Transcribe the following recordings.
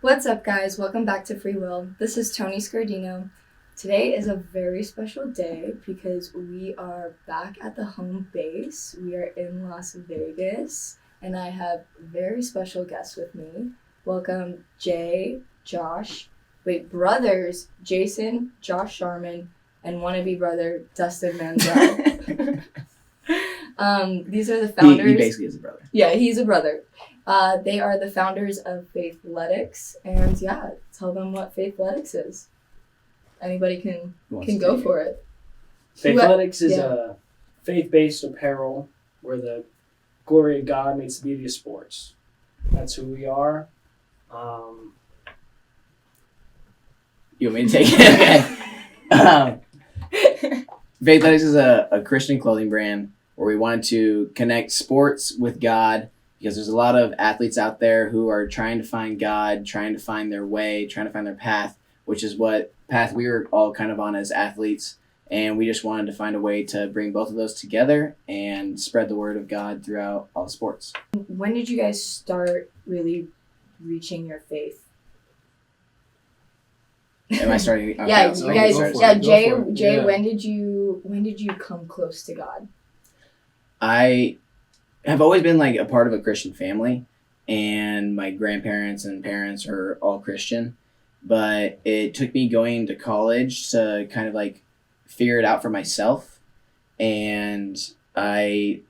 What's up, guys? Welcome back to Free Will. This is Tony Scardino. Today is a very special day because we are back at the home base. We are in Las Vegas, and I have very special guests with me. Welcome, brothers, Jason, Josh Sharmen, and wannabe brother, Dustin Mansell. These are the founders. He basically is a brother. Yeah, he's a brother. They are the founders of Faithletics, and tell them what Faithletics is. Anybody can go for it. Faithletics is a faith-based apparel where the glory of God meets the beauty of sports. That's who we are. You want me to take it? Okay. Faithletics is a Christian clothing brand where we wanted to connect sports with God, because there's a lot of athletes out there who are trying to find God, trying to find their way, trying to find their path, which is what path we were all kind of on as athletes. And we just wanted to find a way to bring both of those together and spread the word of God throughout all the sports. When did you guys start really reaching your faith? Am I starting? Okay, Yeah, you guys. Jay. Yeah. When did you come close to God? I have always been like a part of a Christian family, and my grandparents and parents are all Christian, but it took me going to college to kind of like figure it out for myself. And I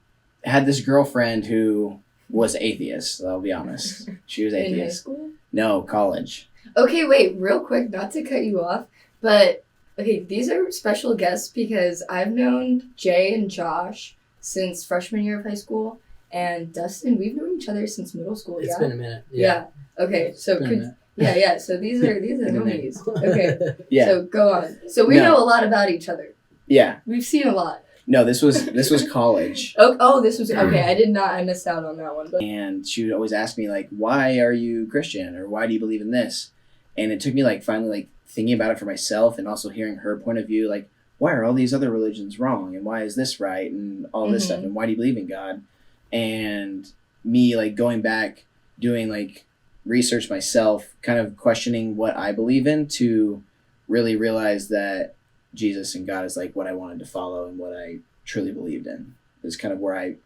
had this girlfriend who was atheist, I'll be honest. She was atheist. In high school? No, college. Okay, wait, real quick, not to cut you off, but okay, these are special guests because I've known Jay and Josh since freshman year of high school, and Dustin, we've known each other since middle school. It's yeah? been a minute. Yeah. Okay, so so these are homies. Okay. Yeah. So go on. So we know a lot about each other. Yeah. We've seen a lot. No, this was college. This was okay. I missed out on that one. But And she would always ask me like, why are you Christian, or why do you believe in this? And it took me like finally like thinking about it for myself, and also hearing her point of view, like, why are all these other religions wrong, and why is this right, and all this stuff, and why do you believe in God? And me like going back, doing like research myself, kind of questioning what I believe in, to really realize that Jesus and God is like what I wanted to follow and what I truly believed in. Is kind of where I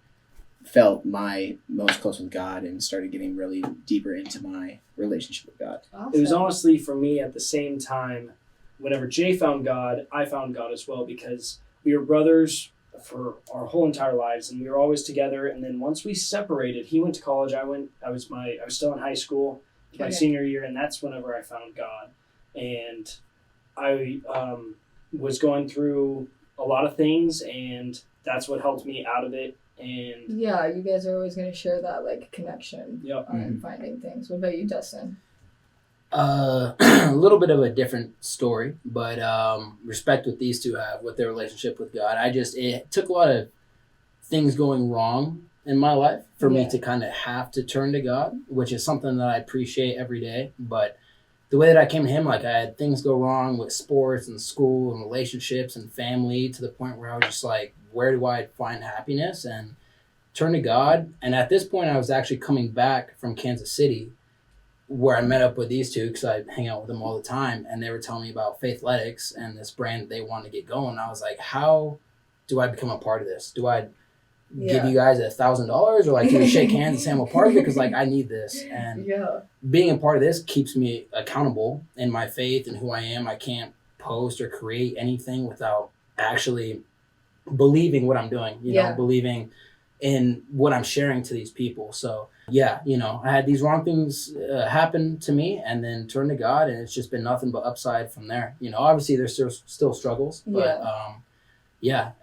felt my most close with God and started getting really deeper into my relationship with God. awesome. It was honestly for me at the same time, whenever Jay found God, I found God as well, because we were brothers for our whole entire lives, and we were always together. And then once we separated, he went to college, I was still in high school, my senior year, and that's whenever I found God. And I was going through a lot of things, and that's what helped me out of it. And yeah, you guys are always going to share that like connection Yep. on finding things. What about you, Dustin? A little bit of a different story, but respect what these two have with their relationship with God. It took a lot of things going wrong in my life for me to kind of have to turn to God, which is something that I appreciate every day. But the way that I came to him, like I had things go wrong with sports and school and relationships and family, to the point where I was just like, where do I find happiness? And turn to God. And at this point, I was actually coming back from Kansas City, where I met up with these two because I hang out with them all the time. And they were telling me about Faithletics and this brand that they wanted to get going. I was like, how do I become a part of this? Do I give you guys $1,000, or like do we shake hands and say I'm a part of it? Because like I need this. And being a part of this keeps me accountable in my faith and who I am. I can't post or create anything without actually believing what I'm doing, you know, believing in what I'm sharing to these people. So I had these wrong things happen to me, and then turned to God, and it's just been nothing but upside from there. You know, obviously there's still struggles, but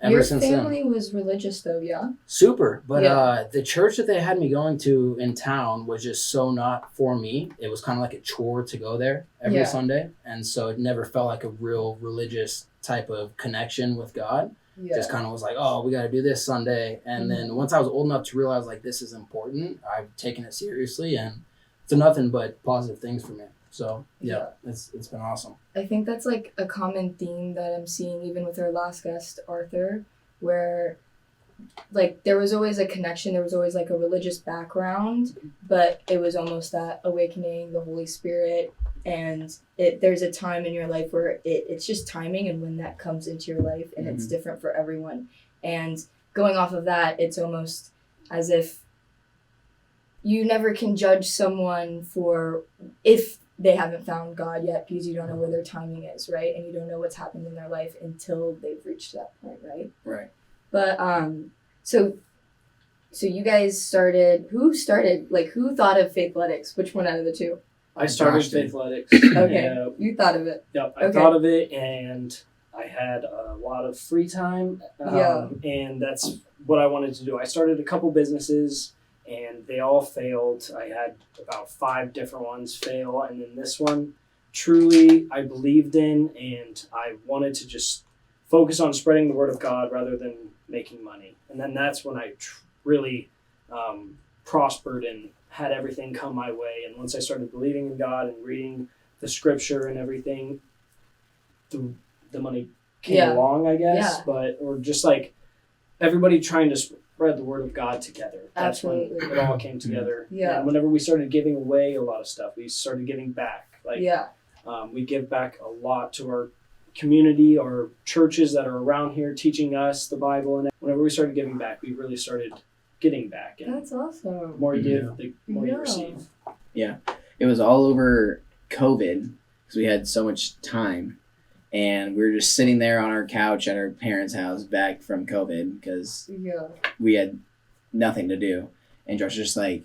ever since then. Your family was religious though, yeah? Super, but the church that they had me going to in town was just so not for me. It was kind of like a chore to go there every Sunday, and so it never felt like a real religious type of connection with God. Just kind of was like, oh, we got to do this Sunday. And then once I was old enough to realize like this is important, I've taken it seriously, and it's nothing but positive things for me. So it's been awesome. I think that's like a common theme that I'm seeing even with our last guest, Arthur, where like there was always a connection, there was always like a religious background, but it was almost that awakening, the Holy Spirit, and there's a time in your life where it's just timing and when that comes into your life, and it's different for everyone. And going off of that, it's almost as if you never can judge someone for if they haven't found God yet, because you don't know where their timing is, right? And you don't know what's happened in their life until they've reached that point, right? Right. But so you guys started. Who thought of Faithletics? Which one out of the two? I started Josh did. Faithletics. Okay, you thought of it. Yep, I thought of it, and I had a lot of free time. And that's what I wanted to do. I started a couple businesses, and they all failed. I had about 5 different ones fail, and then this one, truly, I believed in, and I wanted to just focus on spreading the word of God rather than making money. And then that's when I really prospered and had everything come my way. And once I started believing in God and reading the scripture and everything, the money came along, I guess. Yeah. Or just like everybody trying to spread the word of God together. That's Absolutely. when it all came together. Yeah. And whenever we started giving away a lot of stuff, we started giving back. We give back a lot to our community or churches that are around here teaching us the Bible. And whenever we started giving back, we really started getting back. And That's awesome. the more you give, the more you receive. Yeah. It was all over COVID because we had so much time. And we were just sitting there on our couch at our parents' house back from COVID because we had nothing to do. And Josh was just like,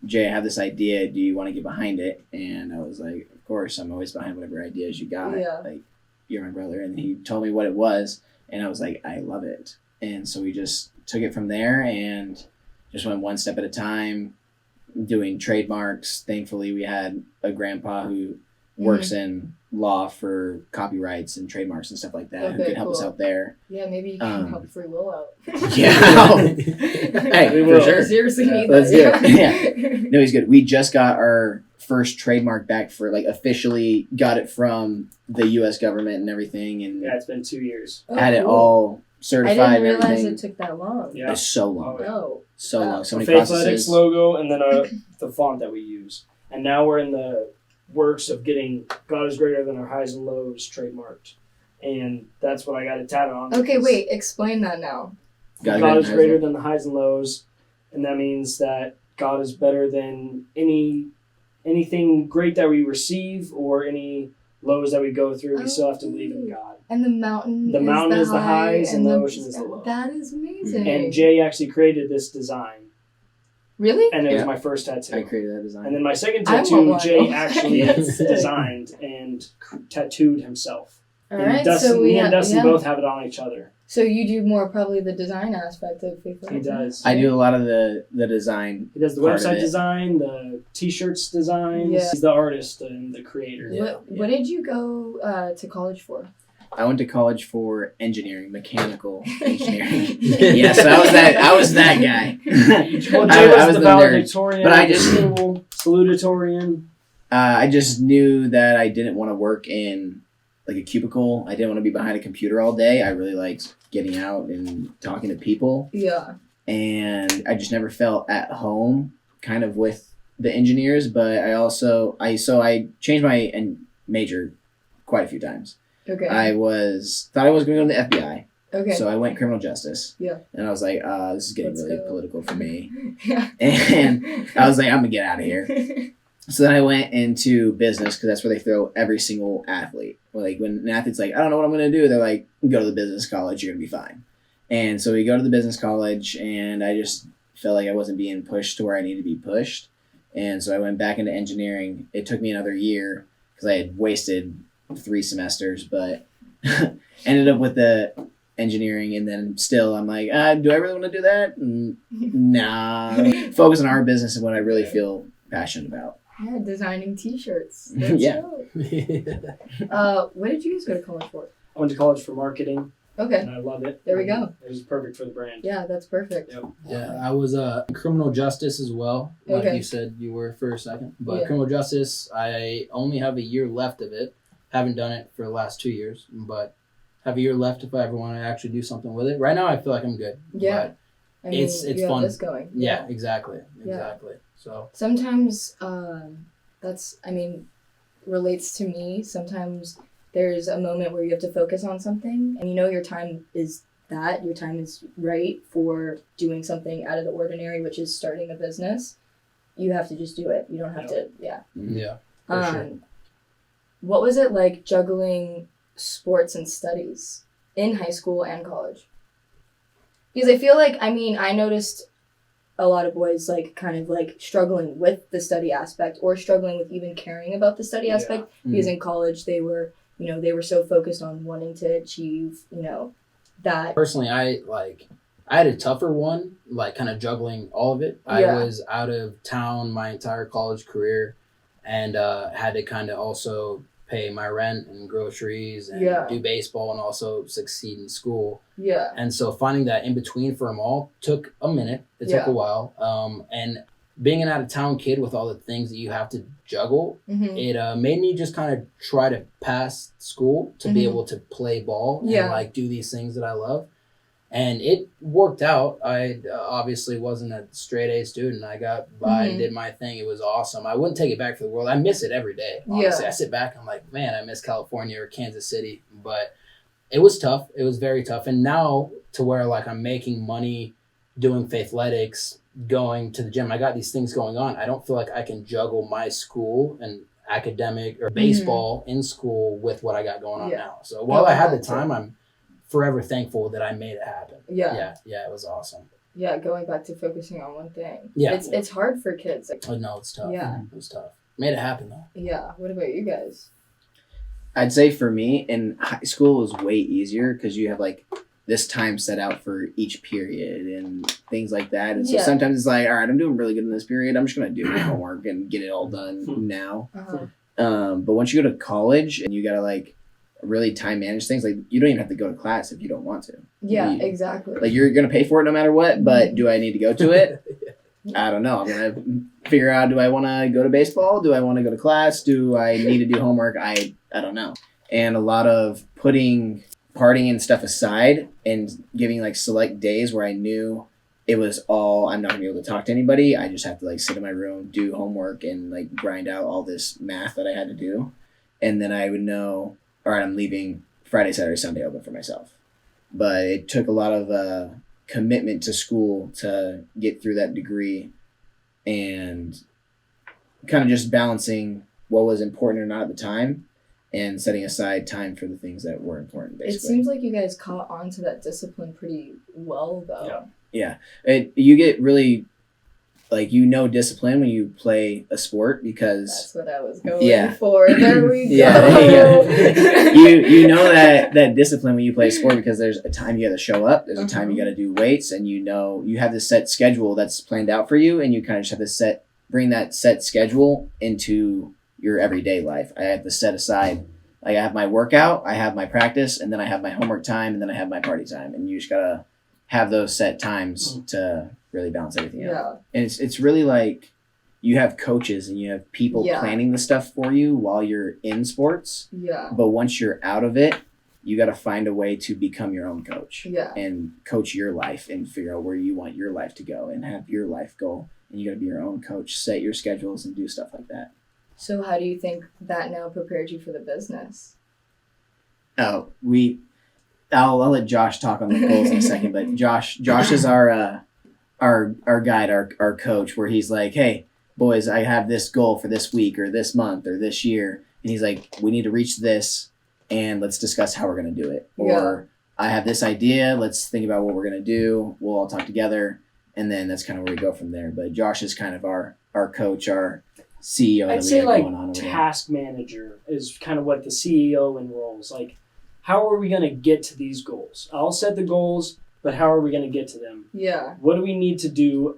Jay, I have this idea. Do you want to get behind it? And I was like, of course, I'm always behind whatever ideas you got. Yeah. Like, you're my brother. And he told me what it was. And I was like, I love it. And so we just took it from there and just went one step at a time, doing trademarks. Thankfully, we had a grandpa who works in law for copyrights and trademarks and stuff like that who could help us out there. Yeah, maybe you can help Free Will out. Yeah. Hey, for sure. Seriously need Let's that. do it. Yeah. No, he's good. We just got our first trademark back for officially got it from the U.S. government and everything. And Yeah, it's been 2 years. had it all certified I didn't and realize everything. it took that long. Yeah. It's so long. Oh. So long. So The many Faithletics processes. logo and then the font that we use. And now we're in the works of getting God is greater than our highs and lows trademarked. And that's what I got it tatted on. Okay, wait. Explain that now. God is greater than the highs and lows. And that means that God is better than anything great that we receive or any lows that we go through. We still have to believe in God. And the mountain is the highs and the ocean is the lows. That is amazing. And Jay actually created this design. Really? And it was my first tattoo. I created that design. And then my second I want tattoo, one. Jay actually Yes. designed and tattooed himself. All And right, Dustin, so me and Dustin both have it on each other. So you do more probably the design aspect of Faithletics. He does. I do a lot of the design. He does the part of website it. design, the t-shirts designs. Yeah. He's the artist and the creator. Yeah. What did you go to college for? I went to college for engineering, mechanical engineering. Yeah, so I was that guy. Well, Jay I was was the the nerd. valedictorian, But I just- salutatorian. I just knew that I didn't want to work in a cubicle. I didn't want to be behind a computer all day. I really liked getting out and talking to people. Yeah. And I just never felt at home kind of with the engineers. But I changed my major quite a few times. Okay. I thought I was going to go to the FBI. Okay. So I went criminal justice. Yeah. And I was like, this is getting Let's really go. political for me. Yeah. And I was like, I'm going to get out of here. So then I went into business because that's where they throw every single athlete. Like when an athlete's like, I don't know what I'm going to do, they're like, go to the business college, you're going to be fine. And so we go to the business college, and I just felt like I wasn't being pushed to where I needed to be pushed. And so I went back into engineering. It took me another year because I had wasted 3 semesters, but ended up with the engineering. And then still I'm like, do I really want to do that? Nah. Focus on our business and what I really feel passionate about. Yeah, designing t-shirts. Yeah. What did you guys go to college for? I went to college for marketing, Okay. and I love it. There we go. It was perfect for the brand. Yeah, that's perfect. Yep. Yeah, I was criminal justice as well. Like Okay. you said, you were for a second. But Yeah. criminal justice, I only have a year left of it. Haven't done it for the last 2 years, but have a year left if I ever want to actually do something with it. Right now, I feel like I'm good. Yeah. I mean, it's you have fun. this going. Yeah, exactly. Yeah. So Sometimes that's, I mean, relates to me. Sometimes there's a moment where you have to focus on something and you know your time is right for doing something out of the ordinary, which is starting a business. You have to just do it. You don't have to, yeah. Um, sure. What was it like juggling sports and studies in high school and college? Because I feel like, I mean, I noticed a lot of boys like kind of like struggling with the study aspect or struggling with even caring about the study aspect because in college they were so focused on wanting to achieve, that. Personally, I had a tougher one, like kind of juggling all of it. I was out of town my entire college career and had to kind of also pay my rent and groceries and do baseball and also succeed in school. Yeah. And so finding that in between for them all took a minute. It took a while. And being an out-of-town kid with all the things that you have to juggle, it made me just kind of try to pass school to be able to play ball and like do these things that I love. And it worked out. I obviously wasn't a straight A student. I got by and did my thing. It was awesome. I wouldn't take it back for the world. I miss it every day. Honestly, I sit back and I'm like, man, I miss California or Kansas City. But it was tough. It was very tough. And now to where like I'm making money doing Faithletics, going to the gym. I got these things going on. I don't feel like I can juggle my school and academic or baseball in school with what I got going on now. So while I had the time, I'm forever thankful that I made it happen. Yeah, it was awesome. Yeah, going back to focusing on one thing. Yeah. It's hard for kids. Oh, no, it's tough. Yeah. It was tough. Made it happen, though. Yeah. What about you guys? I'd say for me, in high school it was way easier because you have like this time set out for each period and things like that. And so sometimes it's like, all right, I'm doing really good in this period. I'm just going to do my homework and get it all done now. But once you go to college and you got to like really time manage things, like you don't even have to go to class if you don't want to. Yeah, exactly. Like you're going to pay for it no matter what, but do I need to go to it? I don't know. I'm going to figure out, do I want to go to baseball? Do I want to go to class? Do I need to do homework? I don't know. And a lot of putting partying and stuff aside and giving like select days where I knew it was all, I'm not gonna be able to talk to anybody. I just have to like sit in my room, do homework and like grind out all this math that I had to do. And then I would know, all right, I'm leaving Friday, Saturday, Sunday open for myself. But it took a lot of commitment to school to get through that degree and kind of just balancing what was important or not at the time and setting aside time for the things that were important, basically. It seems like you guys caught on to that discipline pretty well, though. Yeah. You get really, like, discipline when you play a sport because... That's what I was going for. There we go. Yeah. You know that discipline when you play a sport because there's a time you got to show up. There's a time you got to do weights and you have this set schedule that's planned out for you and you kind of just have to bring that set schedule into your everyday life. I have to set aside, like I have my workout, I have my practice, and then I have my homework time, and then I have my party time. And you just gotta have those set times to really balance everything out. And it's really like you have coaches and you have people planning the stuff for you while you're in sports. Yeah. But once you're out of it, you got to find a way to become your own coach. Yeah. And coach your life and figure out where you want your life to go and have your life goal. And you got to be your own coach, set your schedules and do stuff like that. So how do you think that now prepared you for the business? Oh, I'll let Josh talk on the goals in a second, but Josh is our guide, our coach, where he's like, hey, boys, I have this goal for this week or this month or this year. And he's like, we need to reach this and let's discuss how we're going to do it. Or I have this idea. Let's think about what we're going to do. We'll all talk together. And then that's kind of where we go from there. But Josh is kind of our coach, our CEO. I'd say like task manager is kind of what the CEO enrolls. Like, how are we going to get to these goals? I'll set the goals, but how are we going to get to them? Yeah. What do we need to do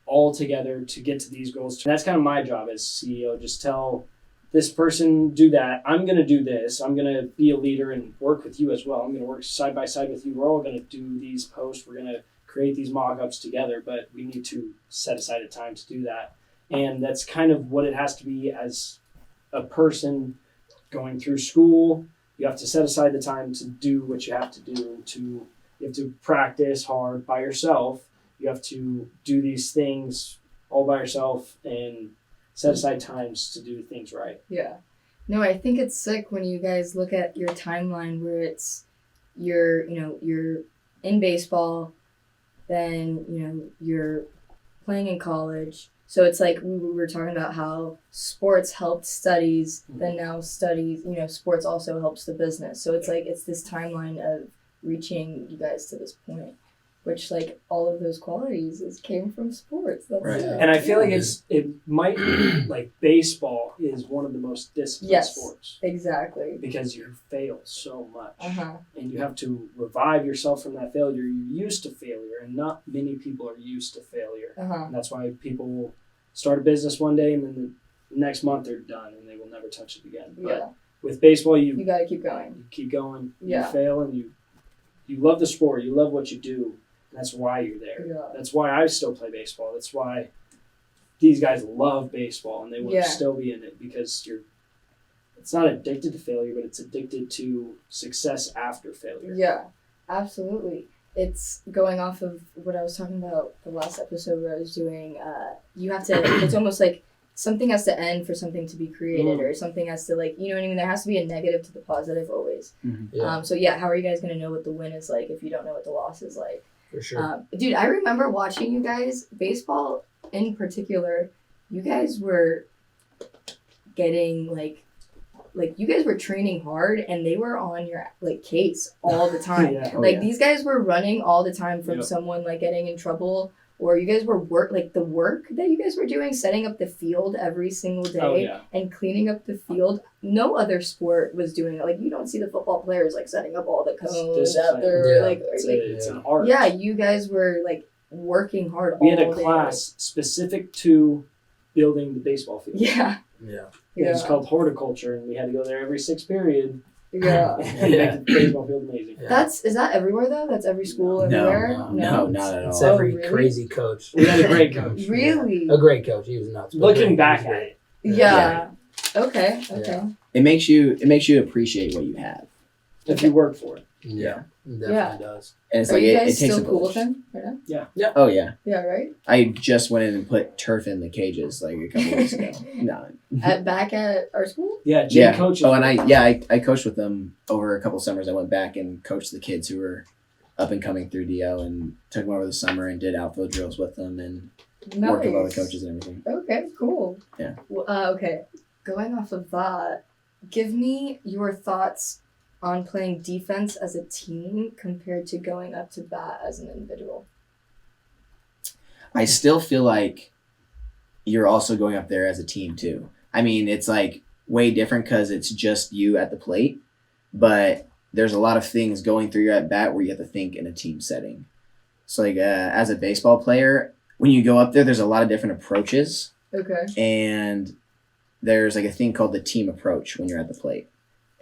all together to get to these goals? That's kind of my job as CEO. Just tell this person, do that. I'm going to do this. I'm going to be a leader and work with you as well. I'm going to work side by side with you. We're all going to do these posts. We're going to create these mock-ups together, but we need to set aside a time to do that. And that's kind of what it has to be as a person going through school. You have to set aside the time to do what you have to do. You have to practice hard by yourself, You have to do these things all by yourself and set aside times to do things right. Yeah. No, I think it's sick when you guys look at your timeline where it's you're in baseball, then, you're playing in college. So it's like we were talking about how sports helped studies, then now studies, sports also helps the business. So it's like it's this timeline of reaching you guys to this point, which like all of those qualities came from sports. That's Right. it. And I feel like it might be like baseball is one of the most disciplined sports. Exactly. Because you fail so much. Uh-huh. And you have to revive yourself from that failure. You're used to failure, and not many people are used to failure. Uh-huh. And that's why people will start a business one day and then the next month they're done and they will never touch it again. Yeah. But with baseball, You got to keep going. you keep going, Yeah. you fail, and you love the sport, you love what you do, and that's why you're there. Yeah. That's why I still play baseball. That's why these guys love baseball and they want Yeah. to still be in it, because it's not addicted to failure, but it's addicted to success after failure. Yeah, absolutely. It's going off of what I was talking about the last episode where I was doing, you have to, it's almost like something has to end for something to be created, or something has to like, you know what I mean? There has to be a negative to the positive always. Yeah, So yeah, how are you guys going to know what the win is like if you don't know what the loss is like? for sure. Dude, I remember watching you guys, baseball in particular, you guys were getting like you guys were training hard and they were on your like case all the time. Yeah. Like these guys were running all the time from Yep. someone like getting in trouble, or you guys were work that you guys were doing, setting up the field every single day Oh, yeah. and cleaning up the field. No other sport was doing it. Like you don't see the football players like setting up all the cones discipline. after Yeah. like It's an art. yeah, you guys were like working hard We all had a day. class specific to building the baseball field. Yeah. Yeah. It was Yeah. called horticulture, and we had to go there every sixth period Yeah. and Yeah. make the baseball field amazing. Yeah. Is that everywhere though? That's every school No, everywhere? no, not at It's all. every really? crazy coach. We had a great coach. Really? A great coach. He was nuts. but Looking great. back He was at great. it, Yeah. Okay. Yeah. It makes you appreciate what you have, if you work for it. Yeah. It definitely Yeah. does. and it's Are like you it guys takes still a cool with village. him right now? Oh yeah, Yeah, right? I just went in and put turf in the cages like a couple weeks ago. No, Back at our school? Yeah, Jay yeah. coaches. Oh, and I coached with them over a couple summers. I went back and coached the kids who were up and coming through DO and took them over the summer and did outfield drills with them and worked with all the coaches and everything. Okay, cool. Yeah. Well, okay, going off of that, give me your thoughts on playing defense as a team compared to going up to bat as an individual. I still feel like you're also going up there as a team too. I mean, it's like way different because it's just you at the plate, but there's a lot of things going through your at bat where you have to think in a team setting. So like as a baseball player, when you go up there, there's a lot of different approaches, Okay. and there's like a thing called the team approach when you're at the plate.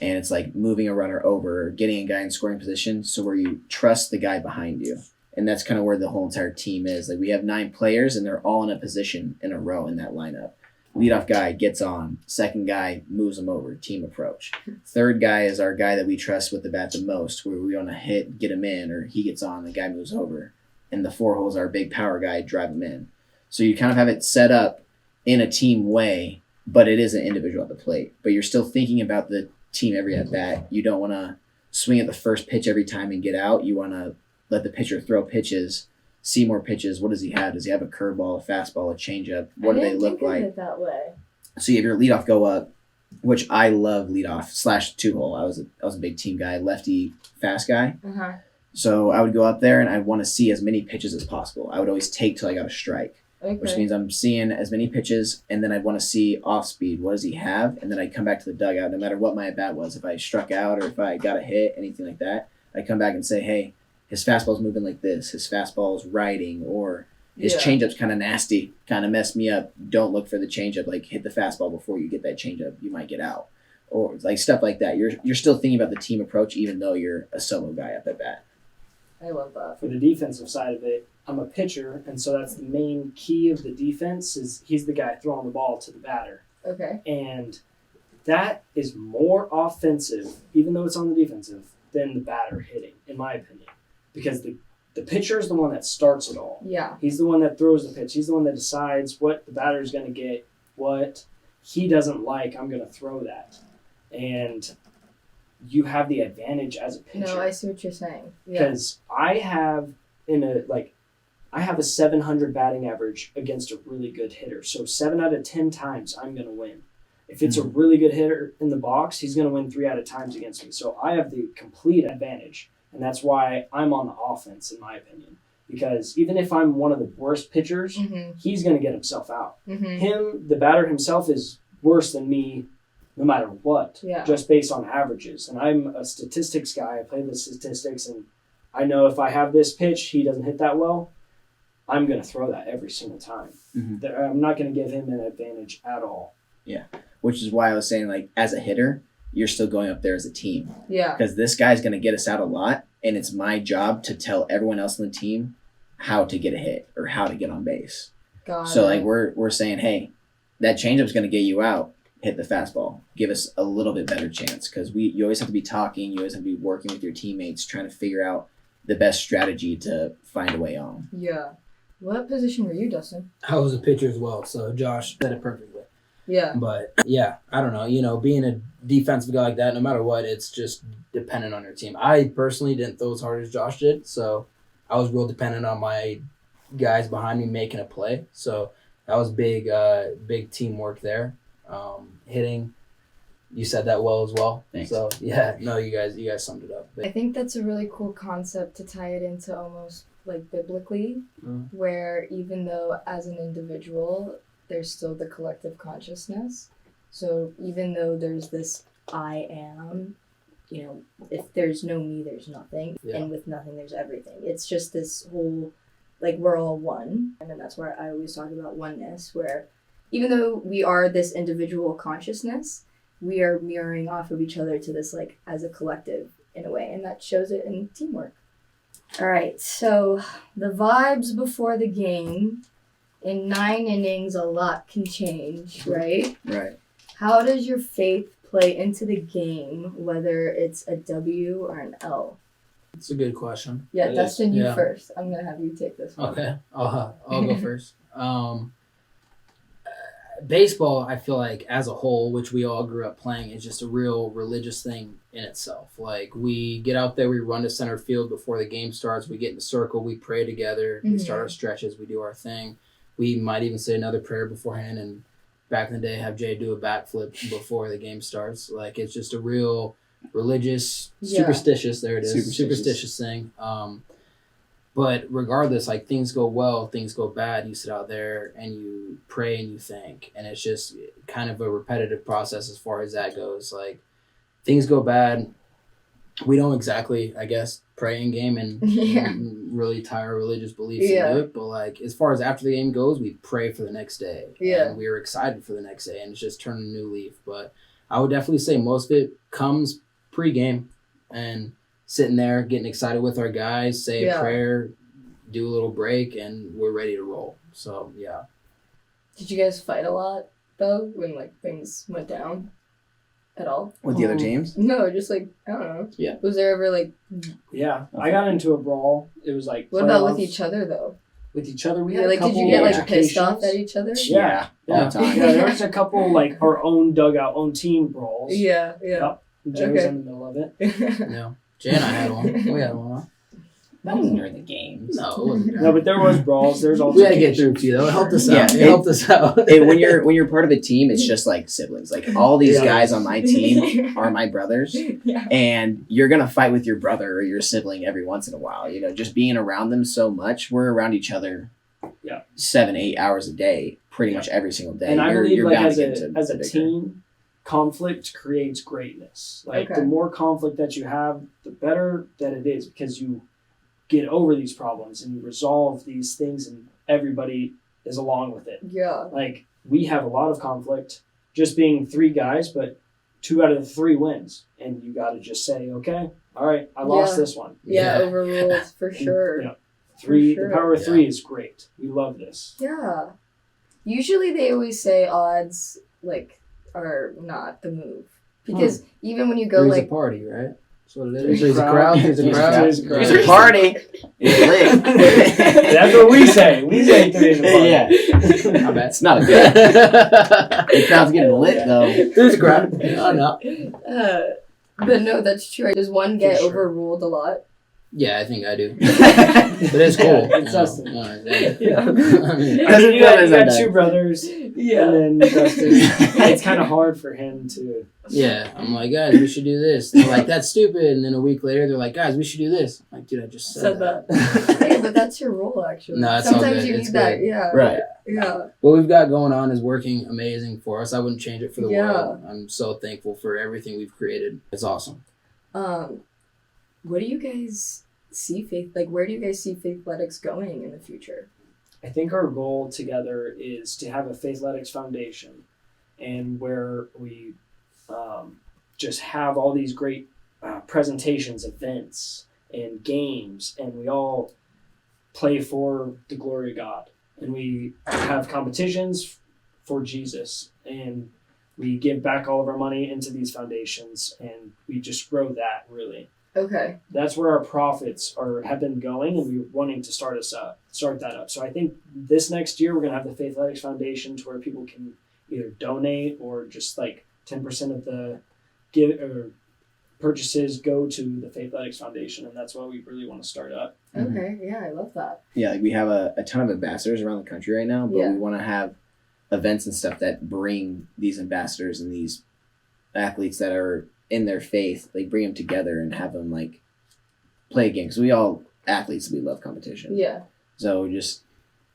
And it's like moving a runner over, or getting a guy in scoring position, so where you trust the guy behind you. And that's kind of where the whole entire team is. Like we have 9 players and they're all in a position in a row in that lineup. Leadoff guy gets on. Second guy moves him over. Team approach. Third guy is our guy that we trust with the bat the most, where we want to hit, get him in, or he gets on, the guy moves over. And the 4 holes are our big power guy, drive him in. So you kind of have it set up in a team way, but it is an individual at the plate. But you're still thinking about the team every at bat. You don't want to swing at the first pitch every time and get out. You want to let the pitcher throw pitches, see more pitches. What does he have? Does he have a curveball, a fastball, a changeup? What do they look think of like? it that way. So you have your leadoff go up, which I love leadoff / 2-hole. I was a big team guy, lefty, fast guy. Uh-huh. So I would go up there and I want to see as many pitches as possible. I would always take till I got a strike, which Okay. means I'm seeing as many pitches, and then I'd want to see off speed. What does he have? And then I'd come back to the dugout, no matter what my at bat was. If I struck out or if I got a hit, anything like that, I'd come back and say, hey, his fastball's moving like this. His fastball's riding, or his changeup's kind of nasty, kind of messed me up. Don't look for the changeup. Like hit the fastball before you get that changeup. You might get out, or like stuff like that. You're still thinking about the team approach, even though you're a solo guy up at bat. I love that. For the defensive side of it, I'm a pitcher, and so that's the main key of the defense is he's the guy throwing the ball to the batter. Okay. And that is more offensive, even though it's on the defensive, than the batter hitting, in my opinion. Because the the pitcher is the one that starts it all. Yeah. He's the one that throws the pitch. He's the one that decides what the batter is going to get, what he doesn't like. I'm going to throw that. And you have the advantage as a pitcher. No, I see what you're saying. Yeah. Because I have a 700 batting average against a really good hitter. So 7 out of 10 times I'm going to win. If it's a really good hitter in the box, he's going to win 3 out of times against me. So I have the complete advantage. And that's why I'm on the offense, in my opinion. Because even if I'm one of the worst pitchers, he's going to get himself out. Him, the batter himself, is worse than me no matter what, just based on averages. And I'm a statistics guy. I play the statistics, and I know if I have this pitch, he doesn't hit that well, I'm going to throw that every single time. I'm not going to give him an advantage at all. Yeah, which is why I was saying, like, as a hitter, you're still going up there as a team. Yeah. Because this guy's going to get us out a lot, and it's my job to tell everyone else on the team how to get a hit or how to get on base. So, like, we're saying, hey, that changeup's going to get you out. Hit the fastball. Give us a little bit better chance, because you always have to be talking. You always have to be working with your teammates, trying to figure out the best strategy to find a way on. Yeah. What position were you, Dustin? I was a pitcher as well, so Josh said it perfectly. Yeah. But, yeah, I don't know. Being a defensive guy like that, no matter what, it's just dependent on your team. I personally didn't throw as hard as Josh did, so I was real dependent on my guys behind me making a play. So that was big teamwork there. Hitting, you said that well as well. Thanks. So, yeah, no, you guys summed it up. But, I think that's a really cool concept to tie it into almost like biblically, where even though as an individual, there's still the collective consciousness. So even though there's this I am, if there's no me, there's nothing. Yeah. And with nothing, there's everything. It's just this whole, like, we're all one. And then that's where I always talk about oneness, where even though we are this individual consciousness, we are mirroring off of each other to this, like, as a collective in a way. And that shows it in teamwork. All right, so the vibes before the game. In 9 innings, a lot can change, right? Right. How does your faith play into the game, whether it's a W or an L? it's a good question. Yeah, It Dustin, is. you Yeah. first. I'm going to have you take this one. Okay, I'll go first. Baseball, I feel like as a whole, which we all grew up playing, is just a real religious thing in itself. Like, we get out there, we run to center field before the game starts, we get in a circle, we pray together, we start our stretches, we do our thing. We might even say another prayer beforehand, and back in the day, have Jay do a backflip before the game starts. Like, it's just a real religious, superstitious, there it is, superstitious thing. But regardless, like, things go well, things go bad, you sit out there and you pray and you think. And it's just kind of a repetitive process as far as that goes. Like, things go bad. We don't exactly, I guess, pray in game and really tie our religious beliefs into it. But, like, as far as after the game goes, we pray for the next day. Yeah. And we're excited for the next day. And it's just turning a new leaf. But I would definitely say most of it comes pre-game and sitting there, getting excited with our guys, say a prayer, do a little break, and we're ready to roll. So, yeah. Did you guys fight a lot, though, when, like, things went down at all? With the other teams? No, just, like, I don't know. Yeah. Was there ever, like... Yeah, I got into a brawl. It was like... What about with each other, though? With each other, we had like, a couple did you get, like, pissed altercations. off at each other? Yeah. All the time. Yeah, there was a couple, like, our own dugout, own team brawls. Yeah. Yep. Jay was in the middle of it. No. Jay and I had one. We had one. That wasn't during the games. No, it wasn't. No, but there was brawls. There's We had to get altercations. through a few, though. It helped us Yeah, out. It helped us out. When you're part of a team, it's just like siblings. Like, all these guys on my team are my brothers, and you're gonna fight with your brother or your sibling every once in a while. Just being around them so much. We're around each other 7-8 hours a day, pretty much every single day. And I believe, like, bound as to get into a the bigger. team, conflict creates greatness. Like, Okay. the more conflict that you have, the better that it is, because you get over these problems and you resolve these things, and everybody is along with it. Yeah. Like, we have a lot of conflict, just being 3 guys, but 2 out of the 3 wins, and you got to just say, okay, all right, I lost this one. Yeah, Yeah. overruled, for sure. Yeah. 3, For sure. the power of 3 is great. We love this. Yeah. Usually they always say odds, like, are not the move. Because even when you go, Three's a like... party, right? That's what it is. There's a crowd. There's a There's crowd. a crowd. There's a party. It's lit. That's what we say. We say today's a party. Yeah. My bad. It's not a good. The crowd's getting lit though. There's a crowd. Oh, no. But no, that's true. Does one get sure. overruled a lot? Yeah, I think I do. But it's cool. Yeah, it's Dustin. Yeah. I mean, I mean, you got sometimes. two brothers, Yeah. and then Dustin. It's kind of hard for him to. yeah, I'm like, guys, we should do this. They're like, that's stupid. And then a week later, they're like, guys, we should do this. I'm like, dude, I just said that. Yeah, but that's your role, actually. No, it's all Sometimes good. you It's need that. good. Yeah. Right. Yeah. What we've got going on is working amazing for us. I wouldn't change it for the Yeah. world. I'm so thankful for everything we've created. It's awesome. What do you guys see where do you guys see Faithletics going in the future? I think our goal together is to have a Faithletics foundation, and where we just have all these great presentations, events, and games, and we all play for the glory of God, and we have competitions for Jesus, and we give back all of our money into these foundations, and we just grow that really. Okay. That's where our profits have been going, and we're wanting to start that up. So I think this next year we're gonna have the Faithletics Foundation, to where people can either donate or just like 10% of the purchases go to the Faithletics Foundation, and that's what we really want to start up. Okay. Yeah, I love that. Yeah, like we have a ton of ambassadors around the country right now, but Yeah. we want to have events and stuff that bring these ambassadors and these athletes that are in their faith, like bring them together and have them like play a game. Because we all athletes, we love competition. Yeah. So just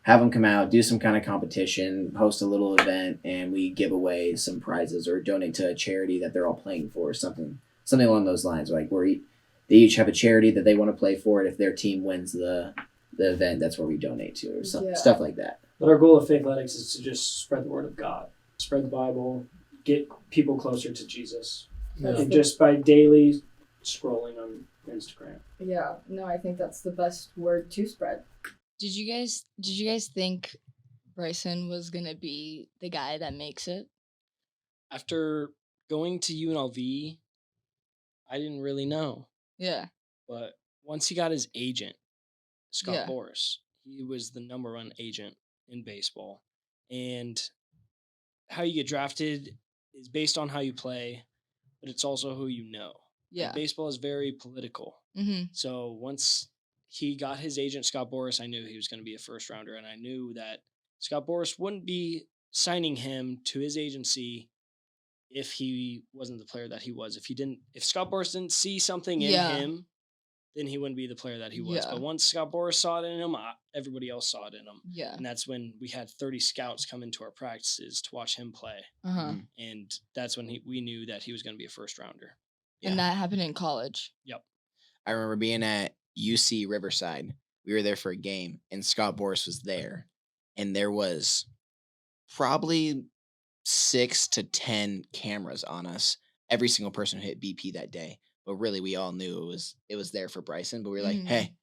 have them come out, do some kind of competition, host a little event, and we give away some prizes or donate to a charity that they're all playing for, something along those lines. Like they each have a charity that they want to play for, and if their team wins the event, that's where we donate to, or stuff like that. But our goal of Faithletics is to just spread the word of God, spread the Bible, get people closer to Jesus. And just by daily scrolling on Instagram. Yeah. No, I think that's the best word to spread. Did you guys think Bryson was gonna be the guy that makes it? After going to UNLV, I didn't really know. Yeah. But once he got his agent, Scott Yeah. Boras, he was the #1 agent in baseball. And how you get drafted is based on how you play, but it's also who you know. Yeah. And baseball is very political. Mm-hmm. So once he got his agent, Scott Boras, I knew he was going to be a first rounder. And I knew that Scott Boras wouldn't be signing him to his agency if he wasn't the player that he was. If Scott Boras didn't see something in him, then he wouldn't be the player that he was. Yeah. But once Scott Boras saw it in him, everybody else saw it in him. Yeah. And that's when we had 30 scouts come into our practices to watch him play. Uh-huh. And that's when we knew that he was going to be a first rounder. And that happened in college. Yep. I remember being at UC Riverside. We were there for a game, and Scott Boras was there. And there was probably 6 to 10 cameras on us. Every single person who hit BP that day. But really, we all knew it was there for Bryson. But we were like, hey,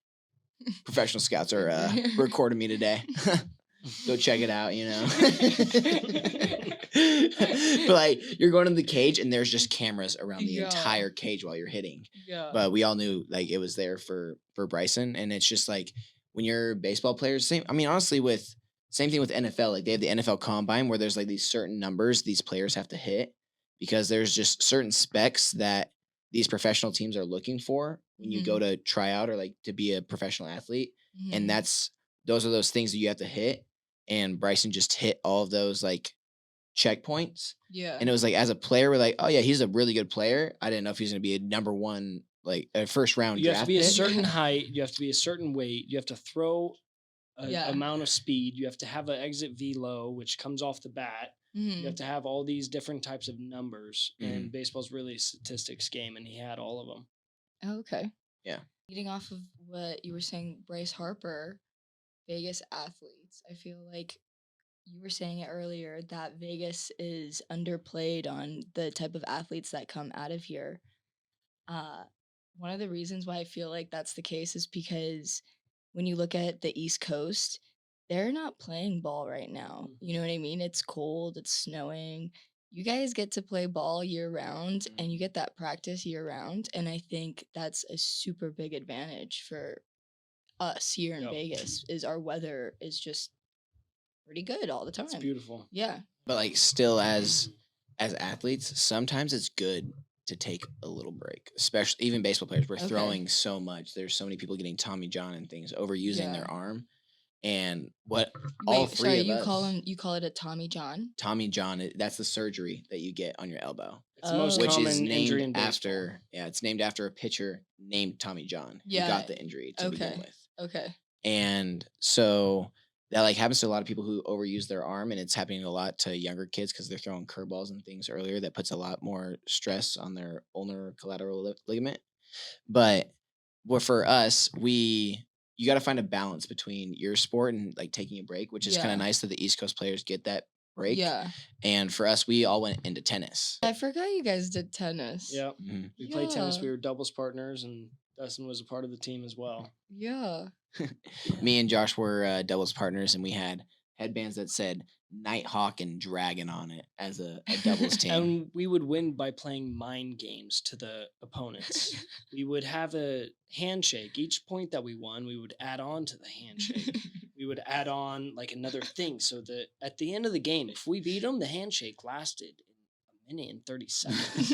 professional scouts are recording me today. Go check it out, you know. But like, you're going to the cage, and there's just cameras around the entire cage while you're hitting. Yeah. But we all knew like it was there for Bryson, and it's just like when you're baseball players, same. I mean, honestly, same thing with NFL. Like they have the NFL Combine where there's like these certain numbers these players have to hit because there's just certain specs that these professional teams are looking for when you go to try out or like to be a professional athlete, and those are those things that you have to hit. And Bryson just hit all of those like checkpoints. Yeah. And it was like, as a player, we're like, oh yeah, he's a really good player. I didn't know if he's going to be a #1, like a first round You draft have to be a pick. certain height. You have to be a certain weight. You have to throw an amount of speed. You have to have an exit velo, which comes off the bat. You have to have all these different types of numbers. And baseball's really a statistics game, and he had all of them. Oh, okay. Yeah. Leading off of what you were saying, Bryce Harper, Vegas athletes. I feel like you were saying it earlier that Vegas is underplayed on the type of athletes that come out of here. One of the reasons why I feel like that's the case is because when you look at the East Coast, they're not playing ball right now. You know what I mean? It's cold, it's snowing, you guys get to play ball year round and you Mhm. get that practice year round. And I think that's a super big advantage for us here in Yep. Vegas is our weather is just pretty good all the It's time. beautiful. Yeah. But like still as athletes, sometimes it's good to take a little break. Especially even baseball players. We're Okay. throwing so much. There's so many people getting Tommy John and things, overusing Yeah. their arm. And what all Wait, three sorry, of you us call it a Tommy John? Tommy John, that's the surgery that you get on your elbow. It's the most Oh. Which is common injury named in baseball. after it's named after a pitcher named Tommy John who Yeah. got the injury to begin Okay. with. Okay. And so that like happens to a lot of people who overuse their arm, and it's happening a lot to younger kids because they're throwing curveballs and things earlier that puts a lot more stress on their ulnar collateral ligament. But for us, you got to find a balance between your sport and like taking a break, which is kind Yeah. of nice that the East Coast players get that break. Yeah. And for us, we all went into tennis. I forgot you guys did tennis. Yep. Mhm. We played tennis. Yeah. We were doubles partners, and Dustin was a part of the team as well. Yeah. Me and Josh were doubles partners, and we had headbands that said Nighthawk and Dragon on it as a doubles team. And we would win by playing mind games to the opponents. We would have a handshake. Each point that we won, we would add on to the handshake. We would add on like another thing, so that at the end of the game, if we beat them, the handshake lasted a minute and 30 seconds.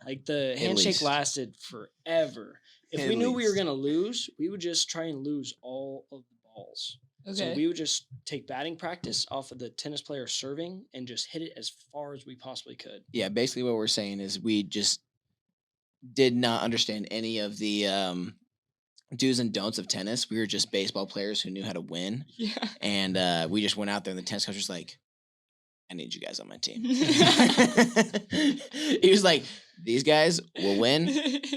Like the handshake least. lasted forever. If At we knew we were least. gonna lose, we would just try and lose all of the balls. Okay. So we would just take batting practice off of the tennis player serving and just hit it as far as we possibly could. Yeah, basically what we're saying is we just did not understand any of the do's and don'ts of tennis. We were just baseball players who knew how to win. Yeah. And we just went out there and the tennis coach was like, I need you guys on my team. He was like, these guys will win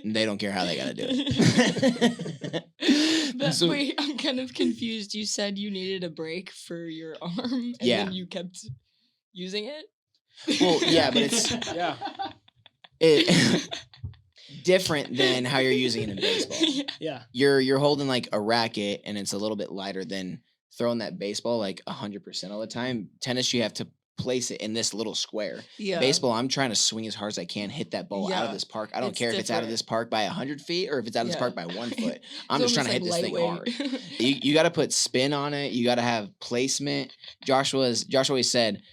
and they don't care how they got to do it. But So- wait, I'm kind of confused. You said you needed a break for your arm, and Yeah. then you kept using it. Well, yeah, but it's Yeah. it, different than how you're using it in baseball. Yeah. You're holding like a racket and it's a little bit lighter than throwing that baseball like 100% all the time. Tennis, you have to place it in this little square. Yeah. Baseball, I'm trying to swing as hard as I can, hit that ball out of Yeah, this park. I don't it's care if it's out of different. this park by 100 feet or if it's out of this Yeah. park by 1 foot. I'm It's just trying to hit almost this like thing hard. lightweight. You got to put spin on it. You got to have placement. Josh always said,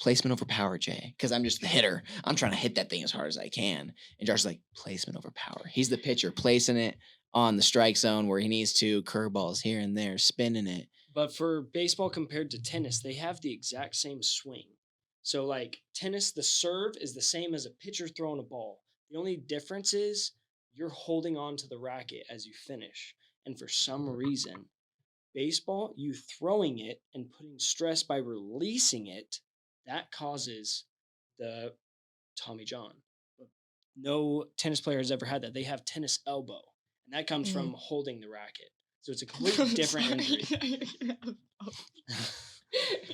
placement over power, Jay, because I'm just the hitter. I'm trying to hit that thing as hard as I can. And Josh is like, placement over power. He's the pitcher, placing it on the strike zone where he needs to, curveballs here and there, spinning it. But for baseball compared to tennis, they have the exact same swing. So like tennis, the serve is the same as a pitcher throwing a ball. The only difference is you're holding on to the racket as you finish. And for some reason, baseball, you throwing it and putting stress by releasing it, that causes the Tommy John. But no tennis player has ever had that. They have tennis elbow, and that comes from holding the racket. So it's a completely different injury.